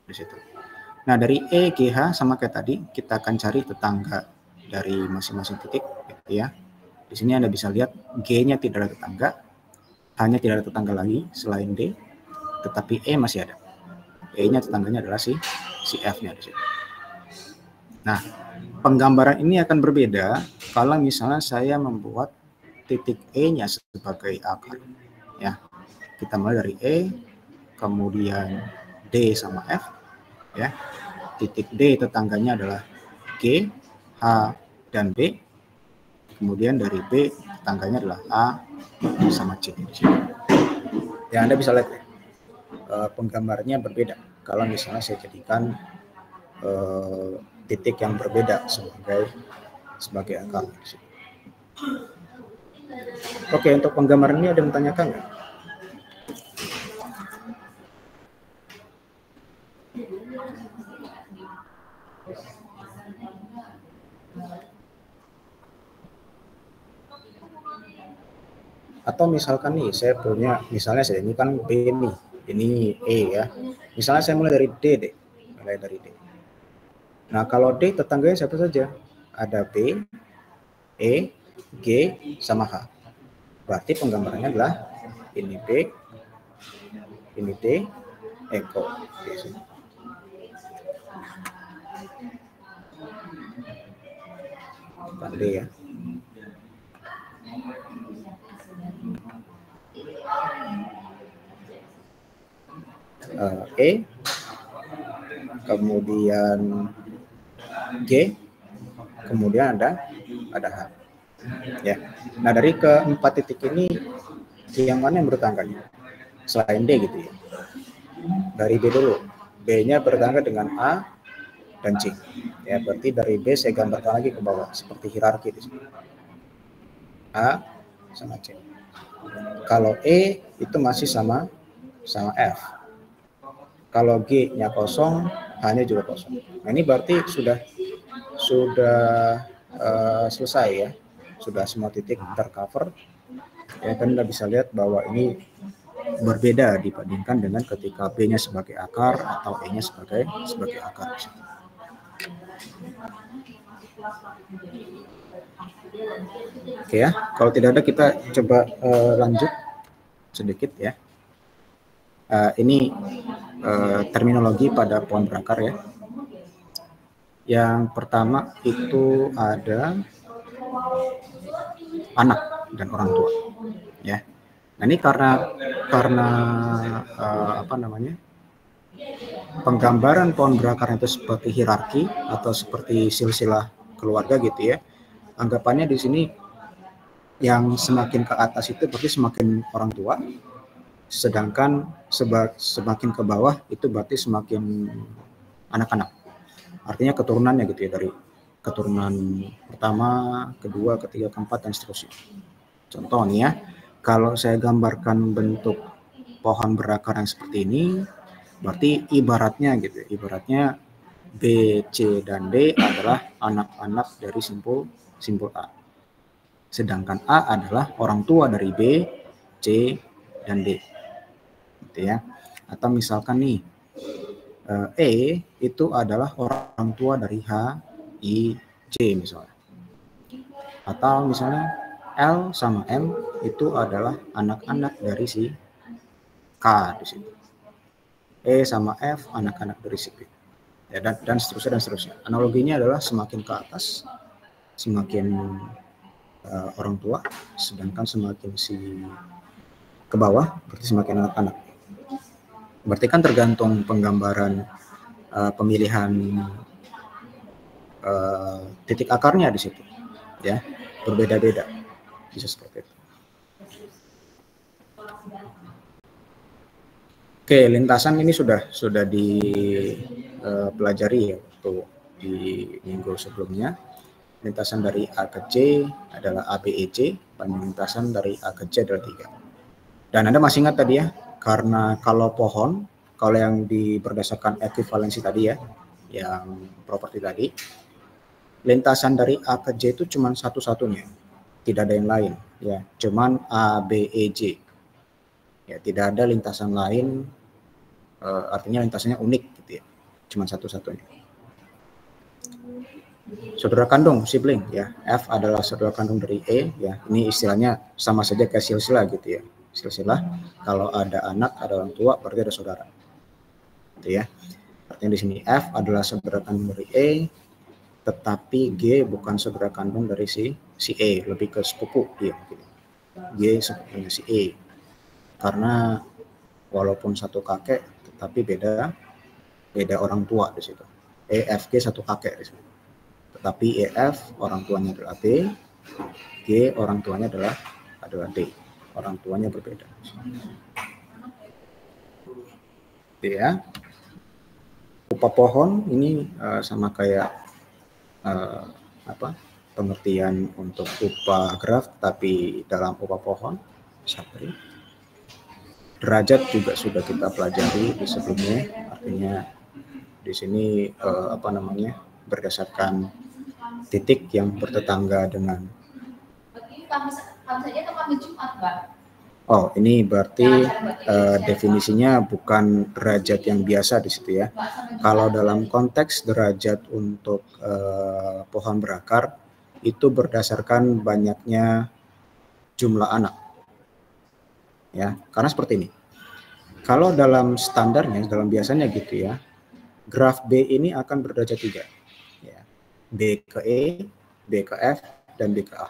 Di situ. Nah, dari E, G, H sama kayak tadi, kita akan cari tetangga dari masing-masing titik, gitu ya. Di sini Anda bisa lihat G-nya tidak ada tetangga, H-nya tidak ada tetangga lagi selain D, tetapi E masih ada. E-nya tetangganya adalah si F-nya di situ. Nah, penggambaran ini akan berbeda kalau misalnya saya membuat titik E-nya sebagai akar. Ya, kita mulai dari E, kemudian D sama F. Ya, titik D tetangganya adalah G, H, dan B. Kemudian dari B tetangganya adalah A sama C. Ya, Anda bisa lihat ya, penggambarnya berbeda kalau misalnya saya jadikan titik yang berbeda sebagai akar. Oke, untuk penggambaran ini ada yang menanyakan nggak? Atau misalkan nih, saya punya, misalnya saya ini kan B nih, ini E ya. Misalnya saya mulai dari D deh, mulai dari D. Nah, kalau D tetangganya siapa saja? Ada B, E, G, sama H. Berarti penggambarannya adalah ini B, ini D, Eko. Bukan D ya. E, kemudian G, kemudian ada H. Ya. Nah, dari keempat titik ini yang mana yang bertetangga selain D gitu ya? Dari B dulu. B-nya bertetangga dengan A dan C. Ya, berarti dari B saya gambarkan lagi ke bawah seperti hierarki di sini. A sama C. Kalau E itu masih sama F. Kalau G-nya kosong, H-nya juga kosong. Nah, ini berarti sudah selesai ya. Sudah semua titik tercover. Ya, kan Anda bisa lihat bahwa ini berbeda dibandingkan dengan ketika B-nya sebagai akar atau E-nya sebagai akar. Oke ya, kalau tidak ada kita coba lanjut sedikit ya. Ini terminologi pada pohon berakar ya. Yang pertama itu ada anak dan orang tua ya. Nah, ini karena penggambaran pohon berakar itu seperti hierarki atau seperti silsilah keluarga gitu ya. Anggapannya di sini yang semakin ke atas itu berarti semakin orang tua, sedangkan semakin ke bawah itu berarti semakin anak-anak. Artinya keturunannya gitu ya, dari keturunan pertama, kedua, ketiga, keempat, dan seterusnya. Contoh nih ya, kalau saya gambarkan bentuk pohon berakar yang seperti ini, berarti ibaratnya gitu, ibaratnya B, C, dan D adalah anak-anak dari simpul A. Sedangkan A adalah orang tua dari B, C, dan D. Gitu ya. Atau misalkan nih, E itu adalah orang tua dari H, I, J misalnya. Atau misalnya L sama M itu adalah anak-anak dari si K di sini. E sama F anak-anak dari si P. Ya, dan seterusnya. Analoginya adalah semakin ke atas semakin orang tua, sedangkan semakin ke bawah berarti semakin anak-anak. Berarti kan tergantung penggambaran pemilihan titik akarnya di situ, ya, berbeda-beda, bisa seperti itu. Oke, lintasan ini sudah dipelajari ya waktu di minggu sebelumnya. Lintasan dari A ke C adalah ABEC, dan lintasan dari A ke C adalah 3. Dan Anda masih ingat tadi ya, karena kalau pohon, kalau yang berdasarkan ekuivalensi tadi ya, yang properti tadi, lintasan dari A ke J itu cuma satu-satunya, tidak ada yang lain, ya, cuman ABEJ, ya, tidak ada lintasan lain, artinya lintasannya unik gitu ya, cuma satu-satunya. Saudara kandung, sibling, ya, F adalah saudara kandung dari E, ya, ini istilahnya sama saja kayak silsilah gitu ya, silsilah, kalau ada anak, ada orang tua, berarti ada saudara, gitu ya. Artinya di sini F adalah saudara kandung dari E, tetapi G bukan saudara kandung dari si E, lebih ke sepupu dia. G sepupunya si E, karena walaupun satu kakek, tetapi beda orang tua di situ. E, F, G satu kakek di situ. Tetapi EF orang tuanya adalah B, G orang tuanya adalah D, orang tuanya berbeda. Ya, upah pohon ini sama kayak pengertian untuk upah graf, tapi dalam upah pohon. Derajat juga sudah kita pelajari di sebelumnya, artinya di sini berdasarkan titik yang bertetangga dengan. Oh, ini berarti definisinya bukan derajat yang biasa di situ ya. Kalau dalam konteks derajat untuk pohon berakar itu berdasarkan banyaknya jumlah anak. Ya, karena seperti ini. Kalau dalam standarnya, dalam biasanya gitu ya, graf B ini akan berderajat 3. B ke E, B ke F, dan B ke A.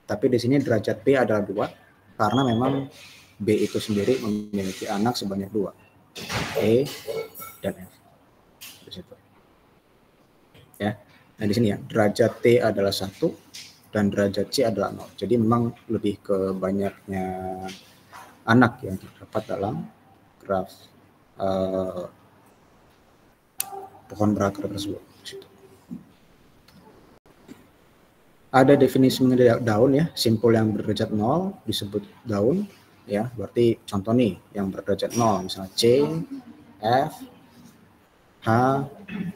Tapi di sini derajat B adalah 2, karena memang B itu sendiri memiliki anak sebanyak 2, E dan F. Di situ. Ya. Nah di sini ya, derajat T adalah 1 dan derajat C adalah 0. Jadi memang lebih ke banyaknya anak yang terdapat dalam graf pohon berakar tersebut. Ada definisi mengenai daun ya, simpul yang berderajat 0 disebut daun ya, berarti contoh nih yang berderajat 0 misalnya C, F, H,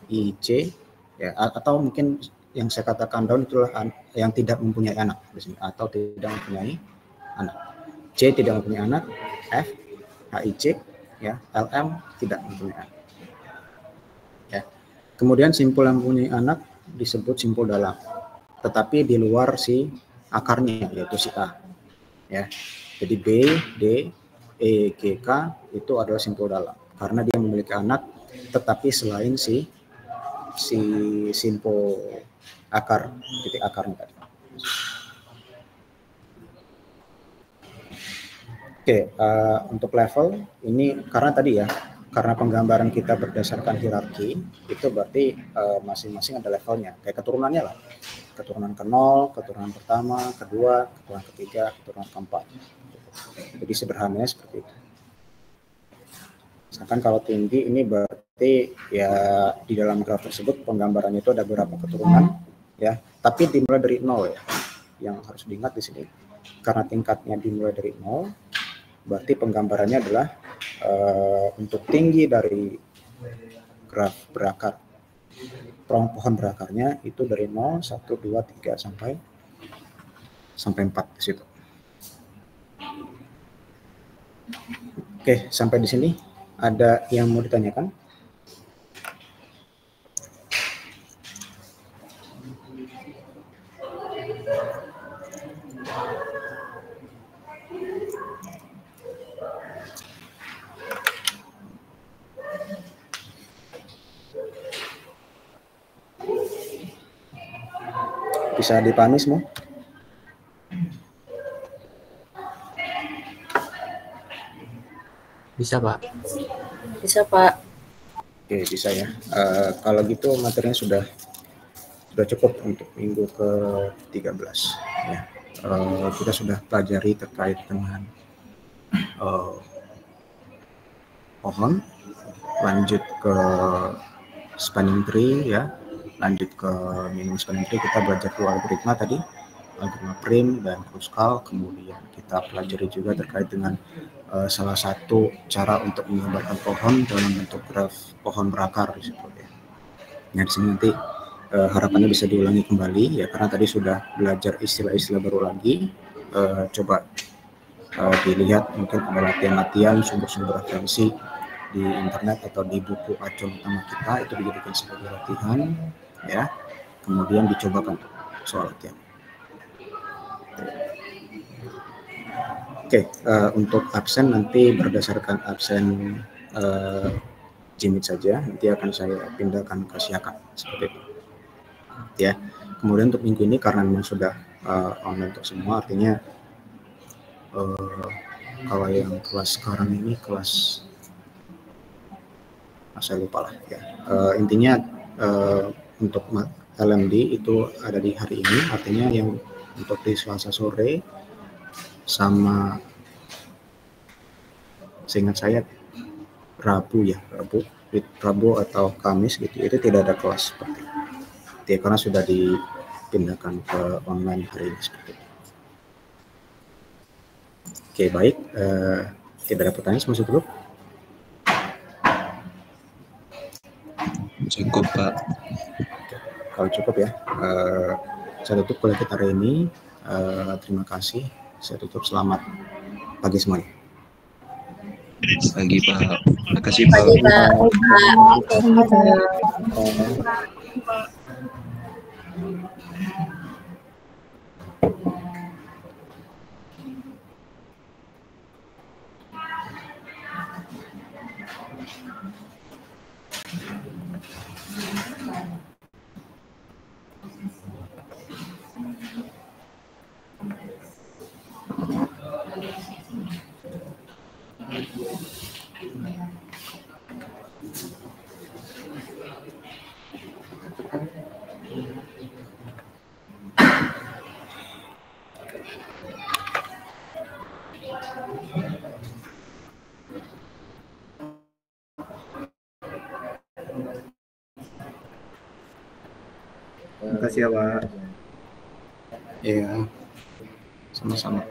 I, C ya, atau mungkin yang saya katakan daun itulah yang tidak mempunyai anak di sini atau tidak mempunyai anak. C tidak mempunyai anak, F, H, I, C ya, LM tidak mempunyai anak. Ya. Kemudian simpul yang mempunyai anak disebut simpul dalam, tetapi di luar si akarnya yaitu si A ya. Jadi B, D, E, G, K itu adalah simpul dalam karena dia memiliki anak tetapi selain si simpul akar, titik akarnya tadi. Oke, untuk level ini karena tadi ya, karena penggambaran kita berdasarkan hierarki itu berarti masing-masing ada levelnya, kayak keturunannya lah. Keturunan ke-0, keturunan pertama, kedua, keturunan ketiga, keturunan keempat. Jadi sederhananya seperti itu. Misalkan kalau tinggi ini berarti ya di dalam graf tersebut penggambarannya itu ada beberapa keturunan ya, tapi dimulai dari 0 ya. Yang harus diingat di sini karena tingkatnya dimulai dari 0, berarti penggambarannya adalah untuk tinggi dari graf berakar. Pohon berakarnya itu dari 0, 1, 2, 3 sampai 4 di situ. Oke, sampai di sini ada yang mau ditanyakan? Bisa dipahami semua? Bisa, Pak. Bisa, Pak. Oke, bisa ya. Kalau gitu materinya sudah cukup untuk minggu ke-13 ya. Kita sudah pelajari terkait dengan pohon, lanjut ke spanning tree ya, lanjut ke minimum spanning tree, kita belajar dua algoritma tadi, algoritma prim dan kruskal. Kemudian kita pelajari juga terkait dengan salah satu cara untuk menggambarkan pohon dalam bentuk graf pohon berakar di situ ya. Nah, di sini nanti harapannya bisa diulangi kembali ya, karena tadi sudah belajar istilah-istilah baru lagi. Coba dilihat, mungkin ada latihan-latihan sumber-sumber referensi di internet atau di buku acuan utama kita, itu dijadikan sebagai latihan ya, kemudian dicobakan soal latihan. Oke, untuk absen nanti berdasarkan absen Jimit saja, nanti akan saya pindahkan ke Siakan seperti itu ya. Kemudian untuk minggu ini karena memang sudah online untuk semua, artinya kalau yang kelas sekarang ini kelas saya lupa lah ya. Intinya untuk LMD itu ada di hari ini, artinya yang untuk di Selasa sore sama seingat saya Rabu atau Kamis gitu, itu tidak ada kelas seperti itu ya, karena sudah dipindahkan ke online hari ini seperti itu. Oke, baik, tidak ada pertanyaan masuk dulu. Cukup, Pak. Kalau cukup ya, saya tutup kuliah kita hari ini. Terima kasih. Saya tutup. Selamat pagi semuanya. Pagi, Pak. Terima kasih, Pak. Pagi, Pak. Terima kasih ya, Pak. Iya, sama-sama.